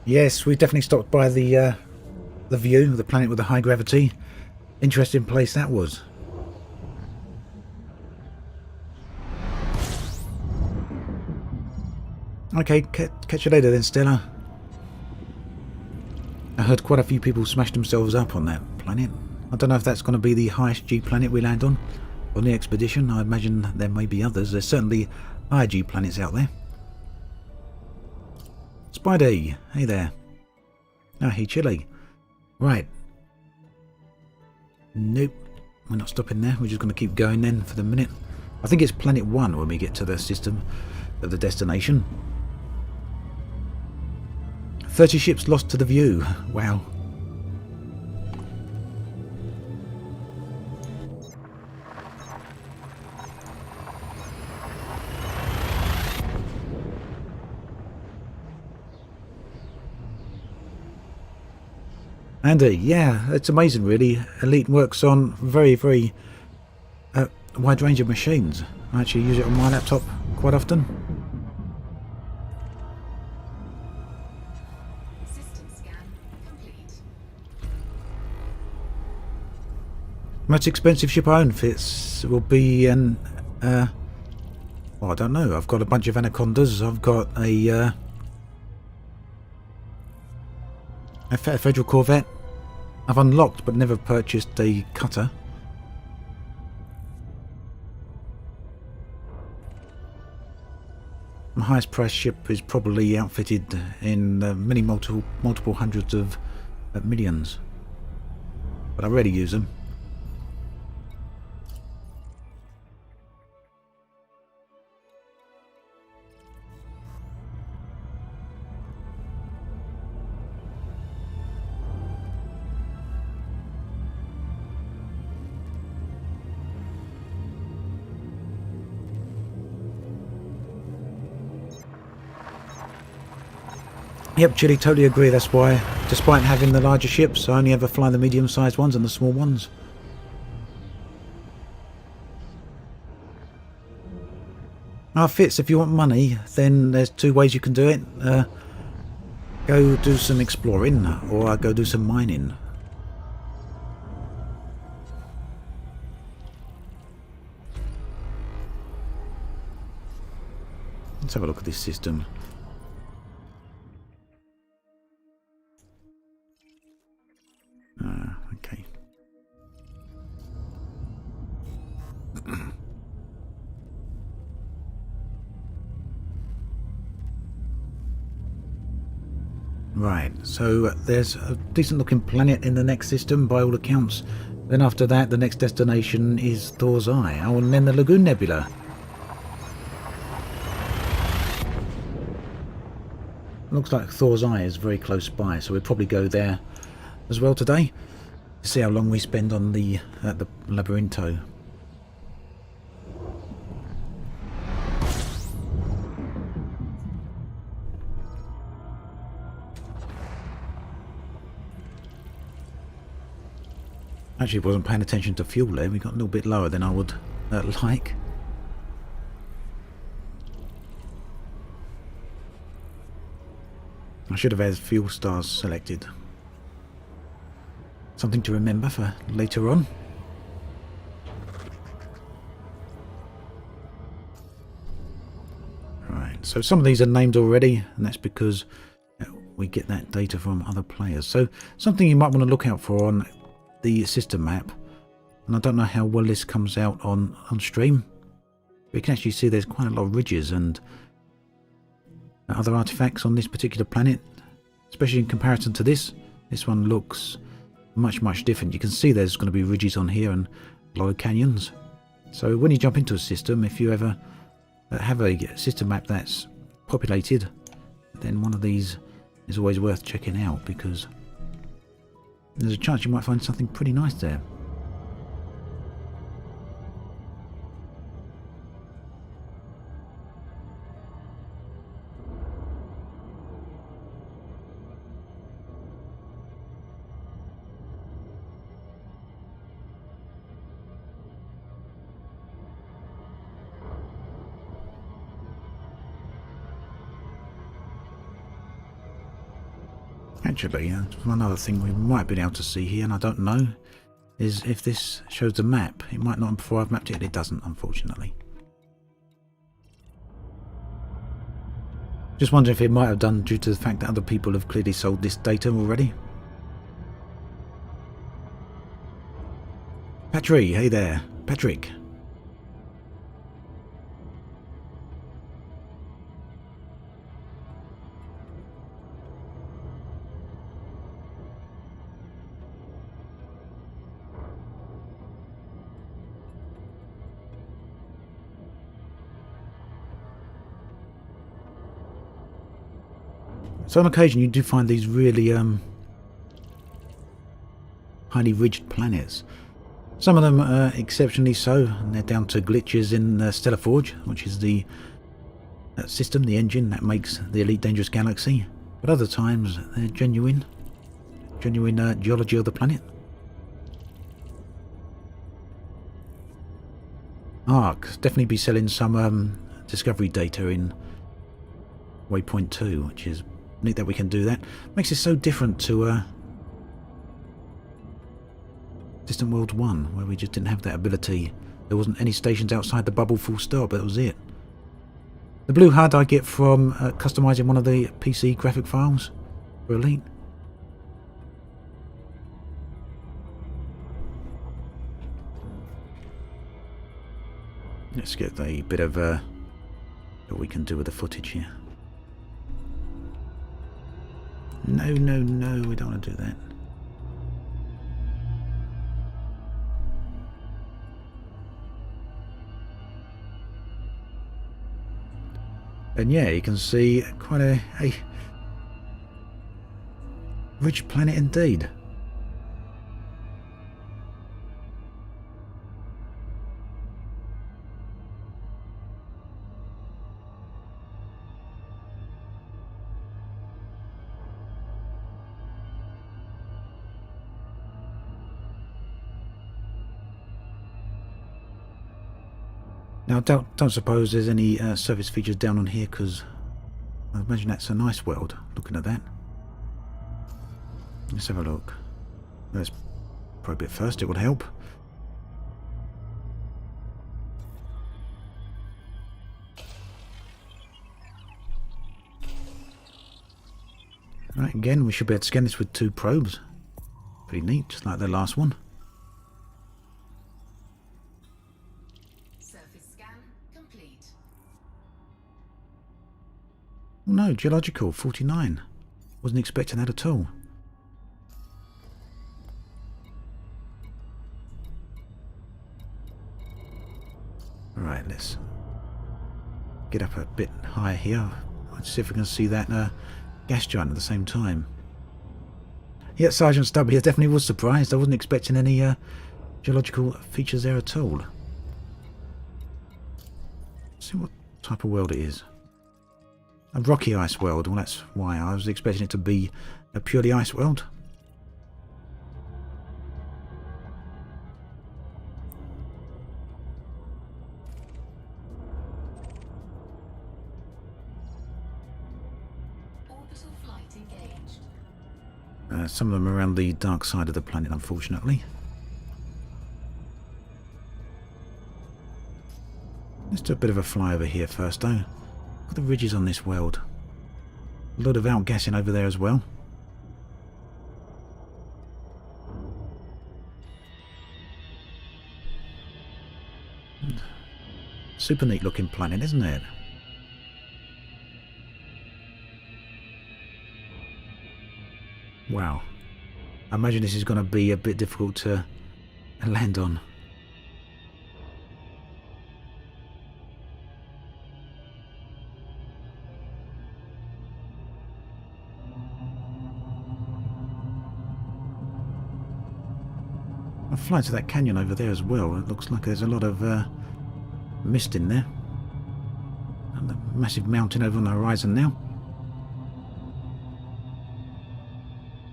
Yes, we definitely stopped by the view of the planet with the high gravity. Interesting place that was. Okay, catch you later then, Stella. I heard quite a few people smash themselves up on that planet. I don't know if that's going to be the highest G planet we land on the expedition. I imagine there may be others. There's certainly higher G planets out there. Spidey, hey there. Oh, hey, Chili. Right. Nope, we're not stopping there. We're just going to keep going then for the minute. I think it's Planet 1 when we get to the system of the destination. 30 ships lost to the view. Wow. Andy, yeah, it's amazing really. Elite works on very, very wide range of machines. I actually use it on my laptop quite often. System scan complete. Most expensive ship I own will be an well, I don't know. I've got a bunch of Anacondas. I've got a Federal Corvette. I've unlocked but never purchased a cutter. My highest priced ship is probably outfitted in many multiple hundreds of millions. But I rarely use them. Yep, Chili, totally agree. That's why, despite having the larger ships, I only ever fly the medium-sized ones and the small ones. Fitz, if you want money, then there's two ways you can do it. Go do some exploring, or go do some mining. Let's have a look at this system. Okay. Right, so there's a decent looking planet in the next system by all accounts. Then after that, the next destination is Thor's Eye. Oh, and then the Lagoon Nebula. Looks like Thor's Eye is very close by, so we'll probably go there as well today. See how long we spend on the Labyrinto. Actually, wasn't paying attention to fuel there. We got a little bit lower than I would like. I should have had fuel stars selected. Something to remember for later on. Right, so some of these are named already, and that's because we get that data from other players. So something you might want to look out for on the system map, and I don't know how well this comes out on stream, but you can actually see there's quite a lot of ridges and other artifacts on this particular planet, especially in comparison to this. This one looks much different. You can see there's going to be ridges on here and a lot of canyons. So when you jump into a system, if you ever have a system map that's populated, then one of these is always worth checking out, because there's a chance you might find something pretty nice there. Actually, one other thing we might be able to see here, and I don't know, is if this shows the map. It might not before I've mapped it. It doesn't, unfortunately. Just wondering if it might have done due to the fact that other people have clearly sold this data already. Patrick, hey there. Patrick. So on occasion you do find these really highly ridged planets. Some of them are exceptionally so, and they're down to glitches in Stellar Forge, which is the system, the engine that makes the Elite Dangerous Galaxy. But other times they're genuine geology of the planet. Ark definitely be selling some discovery data in Waypoint 2, which is neat that we can do that. Makes it so different to Distant Worlds 1, where we just didn't have that ability. There wasn't any stations outside the bubble, full stop, but that was it. The blue HUD I get from customising one of the PC graphic files for Elite. Let's get a bit of what we can do with the footage here. No, no, no, we don't want to do that. And yeah, you can see quite a rich planet indeed. Now, don't suppose there's any surface features down on here, because I imagine that's a nice world, looking at that. Let's have a look. Let's probe it first, it would help. Right, again, we should be able to scan this with 2 probes. Pretty neat, just like the last one. Oh no, geological, 49. Wasn't expecting that at all. Right, let's get up a bit higher here. Let's see if we can see that gas giant at the same time. Yeah, Sergeant Stubby, I definitely was surprised. I wasn't expecting any geological features there at all. Let's see what type of world it is. A rocky ice world. Well, that's why I was expecting it to be a purely ice world. Orbital flight engaged. Some of them are around the dark side of the planet, unfortunately. Let's do a bit of a flyover here first, though. Look at the ridges on this world. A lot of outgassing over there as well. Super neat looking planet, isn't it? Wow. I imagine this is going to be a bit difficult to land on. I'll fly to that canyon over there as well. It looks like there's a lot of mist in there. And the massive mountain over on the horizon now.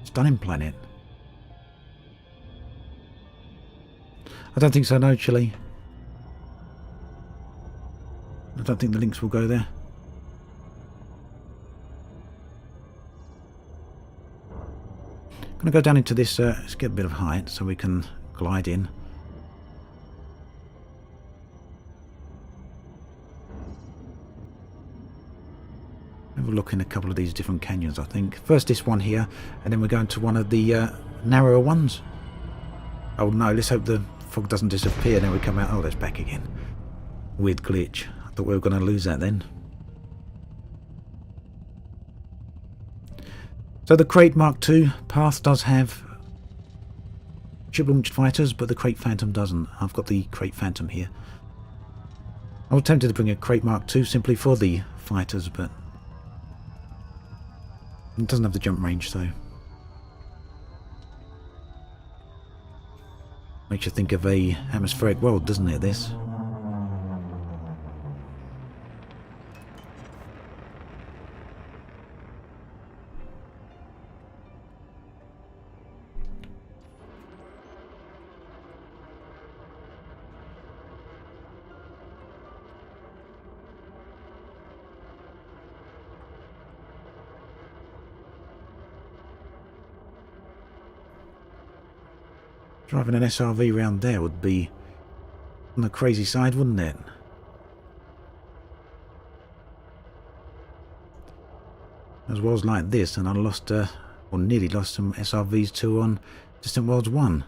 Stunning planet. I don't think so, no, actually. I don't think the links will go there. I'm going to go down into this, let's get a bit of height so we can glide in. Have a look in a couple of these different canyons, I think. First this one here, and then we're going to one of the narrower ones. Oh no, let's hope the fog doesn't disappear, then we come out. Oh, that's back again. Weird glitch. I thought we were going to lose that then. So the Crate Mark II path does have ship-launched fighters, but the Crate Phantom doesn't. I've got the Crate Phantom here. I was tempted to bring a Crate Mark II simply for the fighters, but it doesn't have the jump range, so makes you think of a atmospheric world, doesn't it, this? Driving an SRV round there would be on the crazy side, wouldn't it? As well as like this, and I lost, or nearly lost some SRVs too on Distant Worlds 1.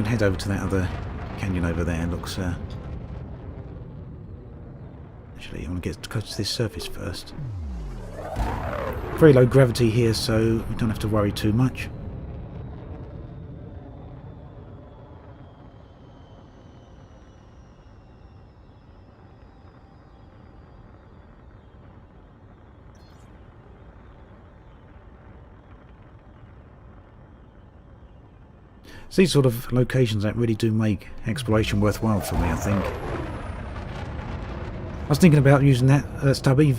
head over to that other canyon over there. It looks... Actually, I want to get close to this surface first. Very low gravity here, so we don't have to worry too much. It's these sort of locations that really do make exploration worthwhile for me, I think. I was thinking about using that stubby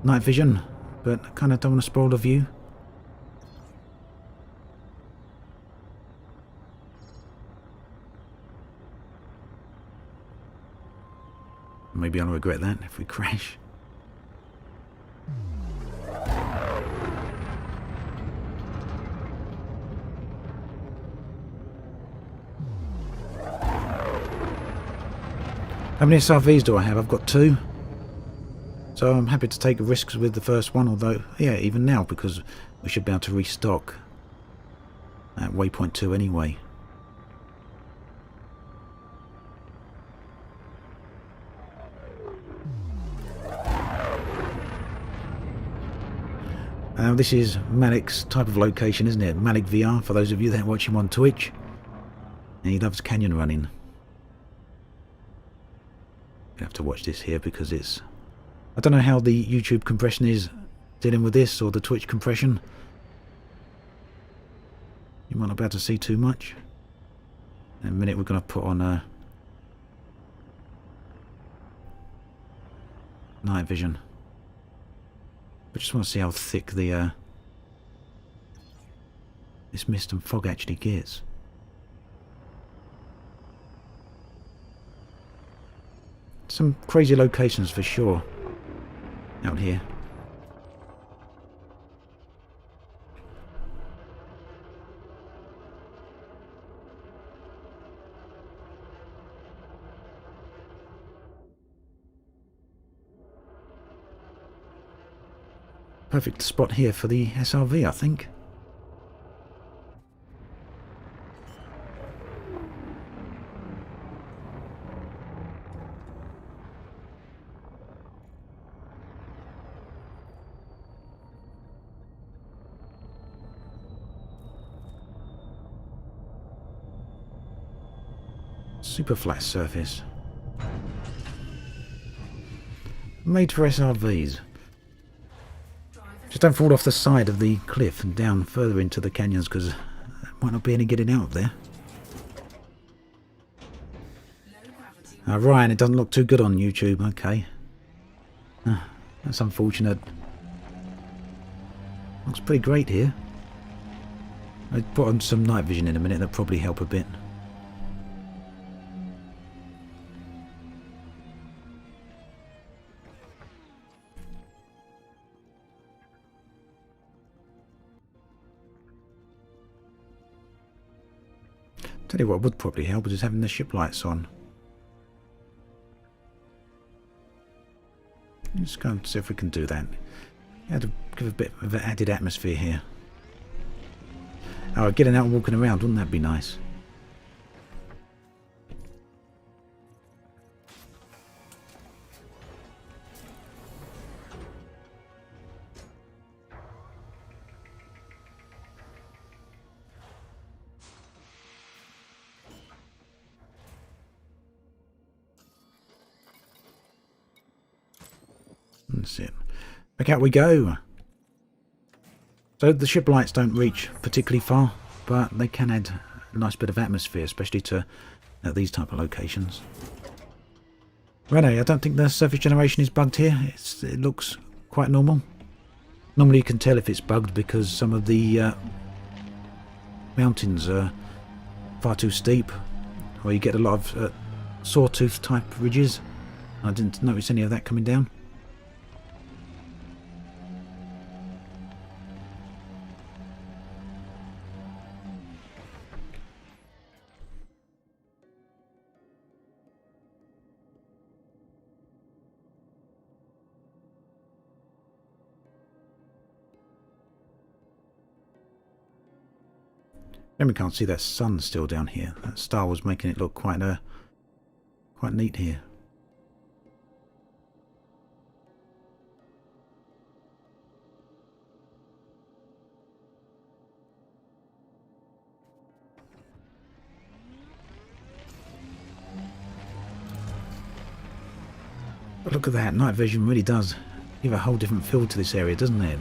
night vision, but I kind of don't want to spoil the view. Maybe I'll regret that if we crash. How many SRVs do I have? I've got 2. So I'm happy to take risks with the first one, although, yeah, even now, because we should be able to restock at waypoint 2 anyway. This is Malik's type of location, isn't it? Malik VR, for those of you that watch him on Twitch. And he loves canyon running. You have to watch this here because it's... I don't know how the YouTube compression is dealing with this, or the Twitch compression. You might not be able to see too much. In a minute we're going to put on night vision. I just want to see how thick the this mist and fog actually gets. Some crazy locations for sure out here. Perfect spot here for the SRV, I think. Super flat surface. Made for SRVs. Just don't fall off the side of the cliff and down further into the canyons, because there might not be any getting out of there. Ryan, it doesn't look too good on YouTube. Okay. That's unfortunate. Looks pretty great here. I'll put on some night vision in a minute. That'll probably help a bit. Tell you what would probably help is having the ship lights on. Let's go and see if we can do that. Yeah, to give a bit of an added atmosphere here. Oh, getting out and walking around, wouldn't that be nice? That's it. Back out we go. So the ship lights don't reach particularly far, but they can add a nice bit of atmosphere, especially to these type of locations. Renee, I don't think the surface generation is bugged here. It looks quite normal. Normally you can tell if it's bugged because some of the mountains are far too steep, or you get a lot of sawtooth type ridges. I didn't notice any of that coming down. Then we can't see that sun still down here. That star was making it look quite neat here. But look at that, night vision really does give a whole different feel to this area, doesn't it?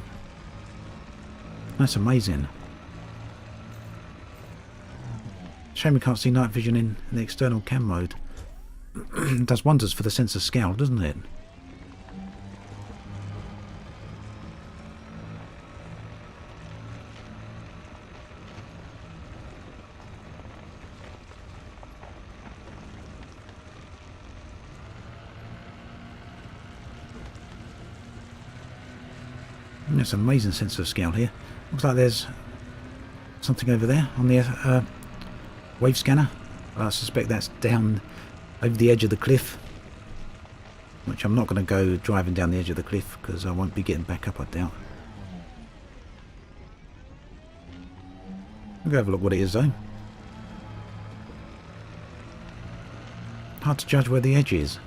That's amazing. Shame we can't see night vision in the external cam mode. It does wonders for the sense of scale, doesn't it? That's an amazing sense of scale here. Looks like there's something over there on the wave scanner. I suspect that's down over the edge of the cliff, which I'm not going to go driving down the edge of the cliff because I won't be getting back up, I doubt. I'll go have a look what it is though. Hard to judge where the edge is.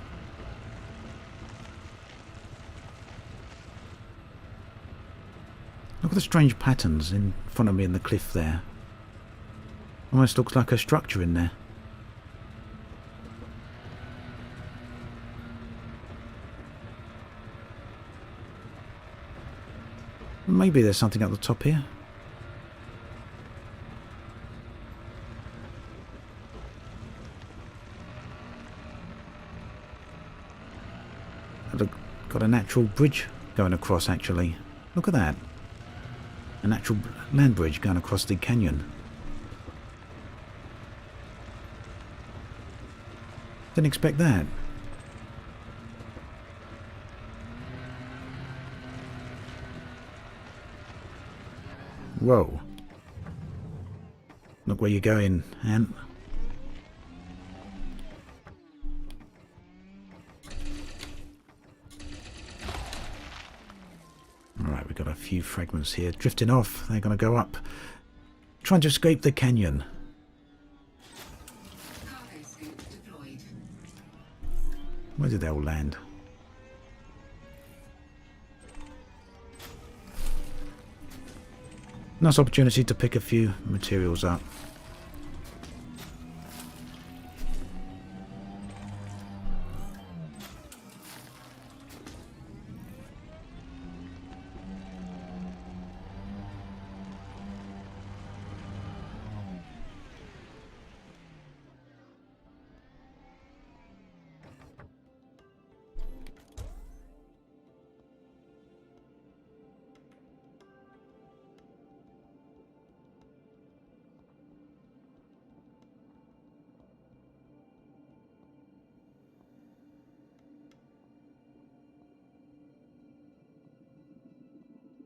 Look at the strange patterns in front of me in the cliff there. Almost looks like a structure in there. Maybe there's something at the top here. I've got a natural bridge going across actually. Look at that. A natural land bridge going across the canyon. Didn't expect that. Whoa. Look where you're going, Ant. Alright, we've got a few fragments here drifting off. They're going to go up, trying to escape the canyon. Where did they all land? Nice opportunity to pick a few materials up.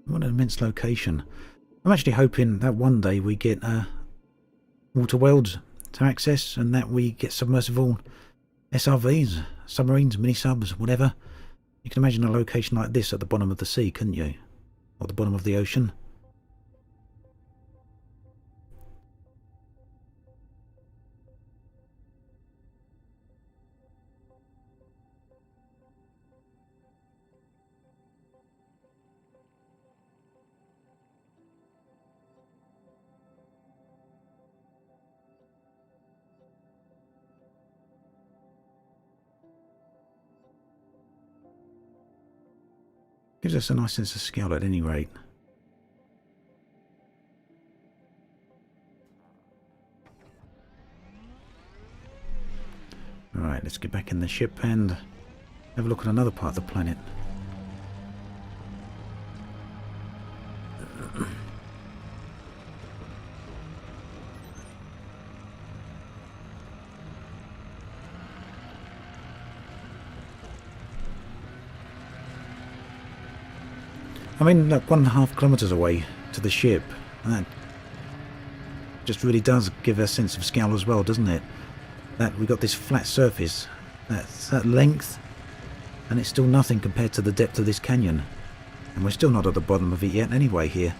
What an immense location. I'm actually hoping that one day we get water worlds to access and that we get submersible SRVs, submarines, mini-subs, whatever. You can imagine a location like this at the bottom of the sea, couldn't you? Or the bottom of the ocean. Gives us a nice sense of scale at any rate. Alright, let's get back in the ship and have a look at another part of the planet. I mean, look, 1.5 kilometers away to the ship. And that just really does give a sense of scale as well, doesn't it? That we got this flat surface, that length, and it's still nothing compared to the depth of this canyon. And we're still not at the bottom of it yet anyway here.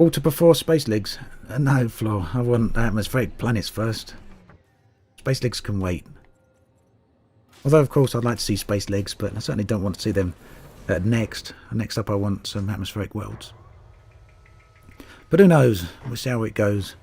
Water before space legs? No, Floor. I want atmospheric planets first. Space legs can wait. Although, of course, I'd like to see space legs, but I certainly don't want to see them next. Next up, I want some atmospheric worlds. But who knows? We'll see how it goes.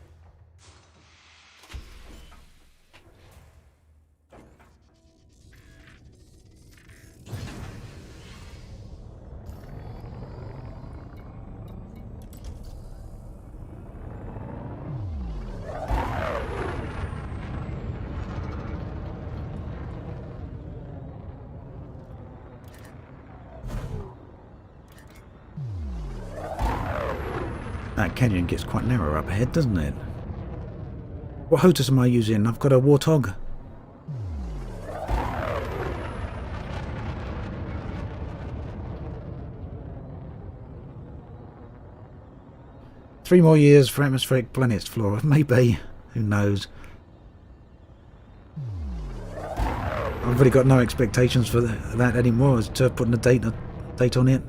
That canyon gets quite narrow up ahead, doesn't it? What HOTAS am I using? I've got a Warthog. Three more years for atmospheric planets, Flora. Maybe. Who knows? I've really got no expectations for that anymore as to putting a date on it.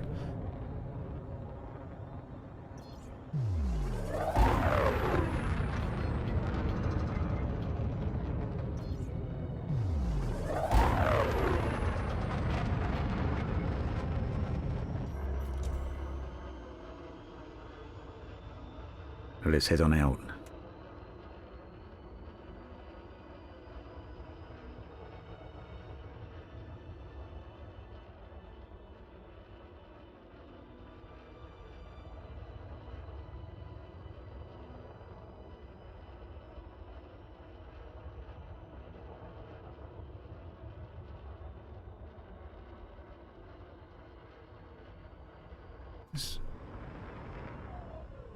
Well, let's head on out. It's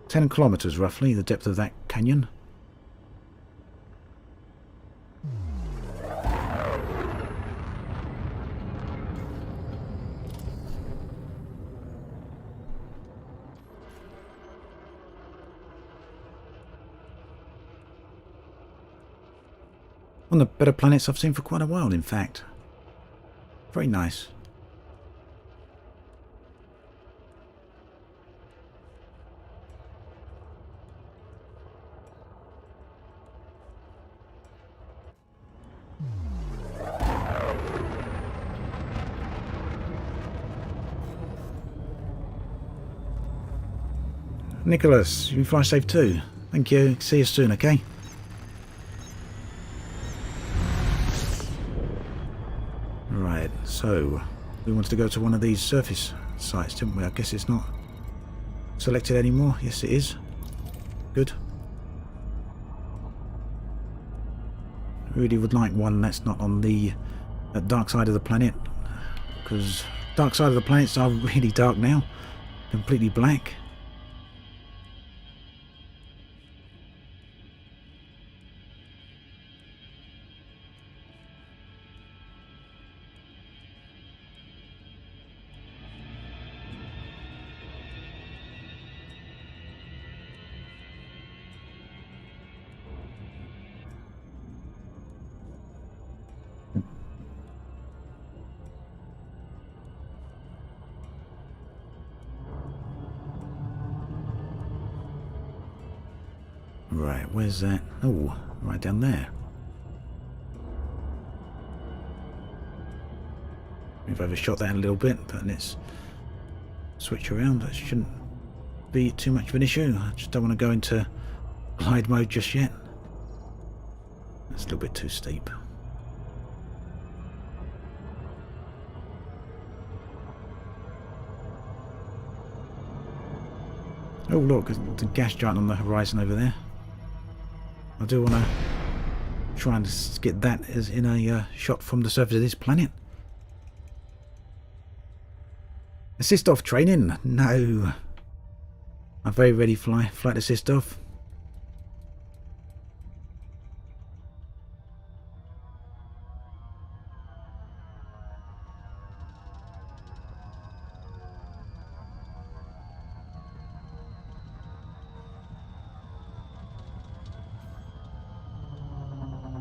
10 kilometers roughly, the depth of that canyon. One of the better planets I've seen for quite a while, in fact. Very nice. Nicholas, you fly safe too. Thank you. See you soon, okay? Right, so we wanted to go to one of these surface sites, didn't we? I guess it's not selected anymore. Yes, it is. Good. Really would like one that's not on the dark side of the planet, because dark side of the planets are really dark now. Completely black. Right, where's that? Oh, right down there. We've overshot that a little bit, but let's switch around. That shouldn't be too much of an issue. I just don't want to go into glide mode just yet. That's a little bit too steep. Oh look, there's the gas giant on the horizon over there. I do want to try and get that as in a shot from the surface of this planet. Assist off training? No. I'm very ready. Flight assist off.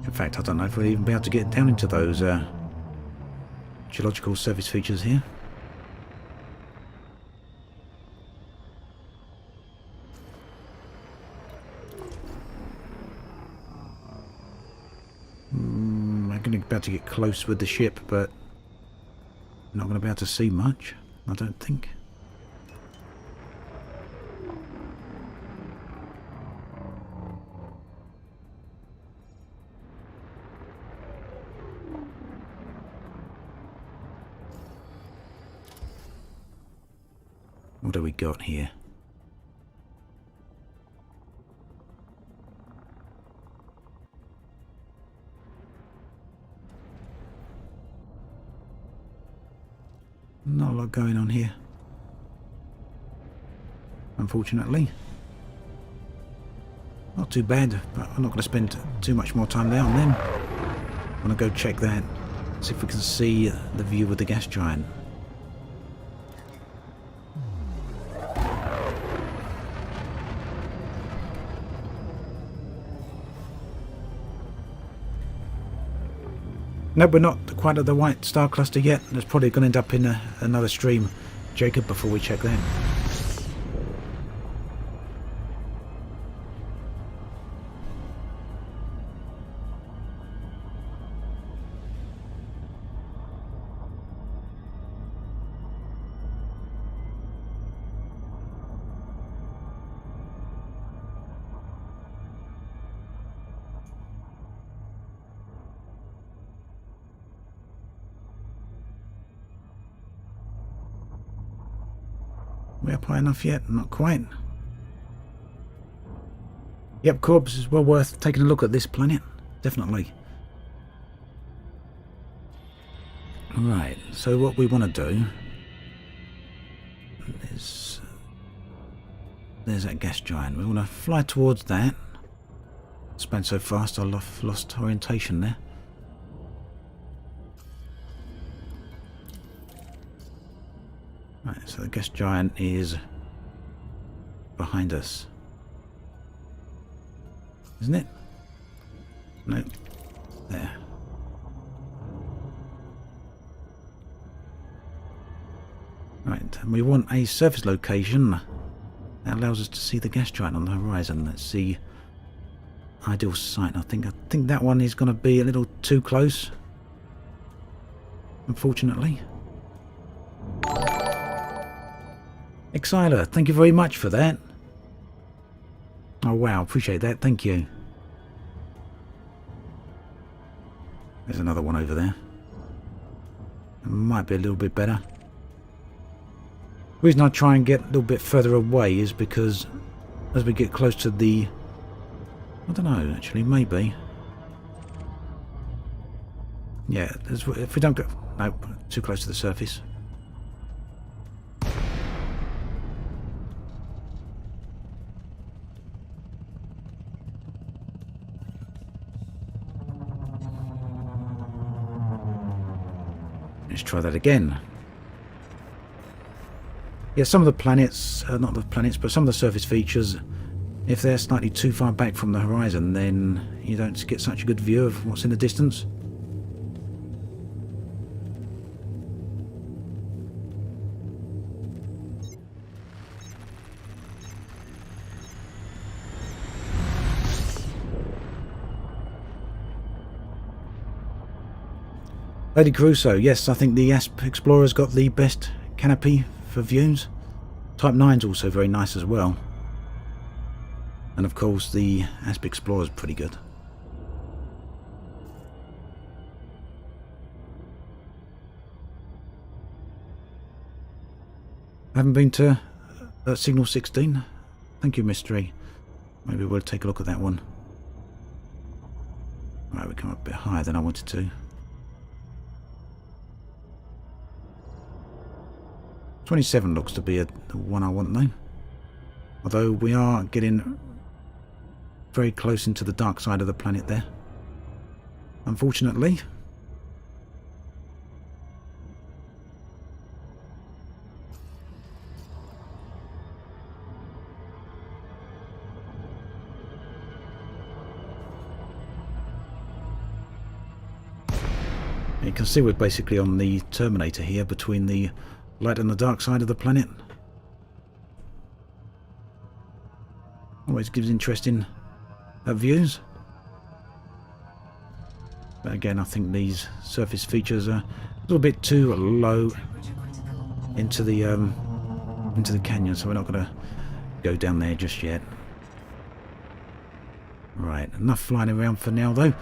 In fact, I don't know if we'll even be able to get down into those geological surface features here. I'm going to be able to get close with the ship, but I'm not going to be able to see much, I don't think. What do we got here? Not a lot going on here, unfortunately. Not too bad, but I'm not going to spend too much more time there on them. I'm going to go check that, see if we can see the view of the gas giant. No, we're not quite at the white star cluster yet. It's probably going to end up in another stream, Jacob, before we check that. We up high enough yet? Not quite. Yep, Corbs is well worth taking a look at this planet. Definitely. Right, so what we want to do is... There's that gas giant. We want to fly towards that. Spun so fast I lost orientation there. Right, so the gas giant is behind us, isn't it? No, there. Right, and we want a surface location that allows us to see the gas giant on the horizon. Let's see, ideal site. I think that one is going to be a little too close, unfortunately. Exiler, thank you very much for that. Oh wow, appreciate that, thank you. There's another one over there. It might be a little bit better. The reason I try and get a little bit further away is because as we get close to the... I don't know, actually, maybe. Yeah, if we don't go... No, too close to the surface. Let's try that again. Yeah, some of the planets, not the planets, but some of the surface features, if they're slightly too far back from the horizon, then you don't get such a good view of what's in the distance. Lady Crusoe, yes, I think the Asp Explorer's got the best canopy for views. Type 9's also very nice as well. And of course the Asp Explorer's pretty good. I haven't been to Signal 16. Thank you, Mystery. Maybe we'll take a look at that one. Right, we come up a bit higher than I wanted to. 27 looks to be the one I want though. Although we are getting very close into the dark side of the planet there, unfortunately. You can see we're basically on the Terminator here, between the light and the dark side of the planet. Always gives interesting views. But again, I think these surface features are a little bit too low into the canyon, so we're not going to go down there just yet. Right, enough flying around for now though.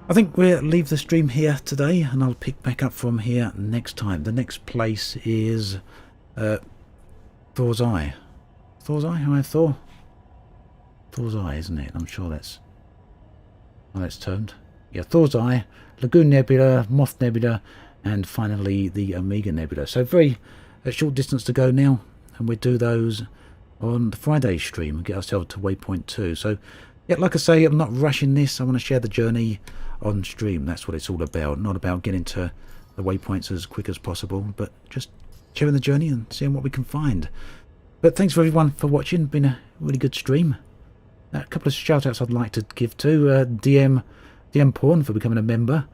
I think we'll leave the stream here today, and I'll pick back up from here next time. The next place is Thor's Eye. Thor's Eye? How I have Thor? Thor's Eye, isn't it? I'm sure that's how it's termed. Yeah, Thor's Eye, Lagoon Nebula, Moth Nebula, and finally the Omega Nebula. So very short distance to go now, and we'll do those on the Friday stream and get ourselves to waypoint 2. So yeah, like I say, I'm not rushing this. I want to share the journey on stream. That's what it's all about. Not about getting to the waypoints as quick as possible, but just sharing the journey and seeing what we can find. But thanks for everyone for watching. Been a really good stream. A couple of shout outs I'd like to give to DM Porn for becoming a member,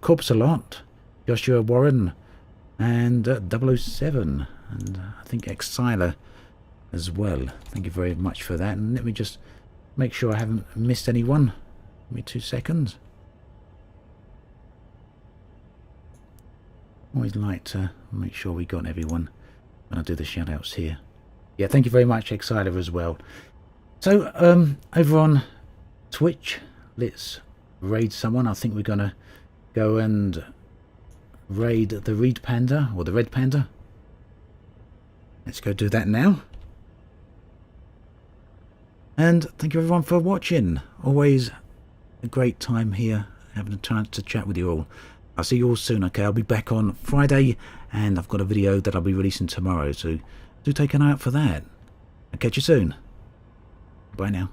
Corpse a Lot, Joshua Warren, and 007, and I think Exiler as well. Thank you very much for that. And let me just make sure I haven't missed anyone. Give me 2 seconds. Always like to make sure we got everyone when I do the shout outs here. Yeah, thank you very much, Exiler, as well. So over on Twitch, let's raid someone. I think we're gonna go and raid the Red Panda, or the Red Panda. Let's go do that now. And thank you everyone for watching. Always a great time here, having a chance to chat with you all. I'll see you all soon, okay? I'll be back on Friday, and I've got a video that I'll be releasing tomorrow, so do take an eye out for that. I'll catch you soon. Bye now.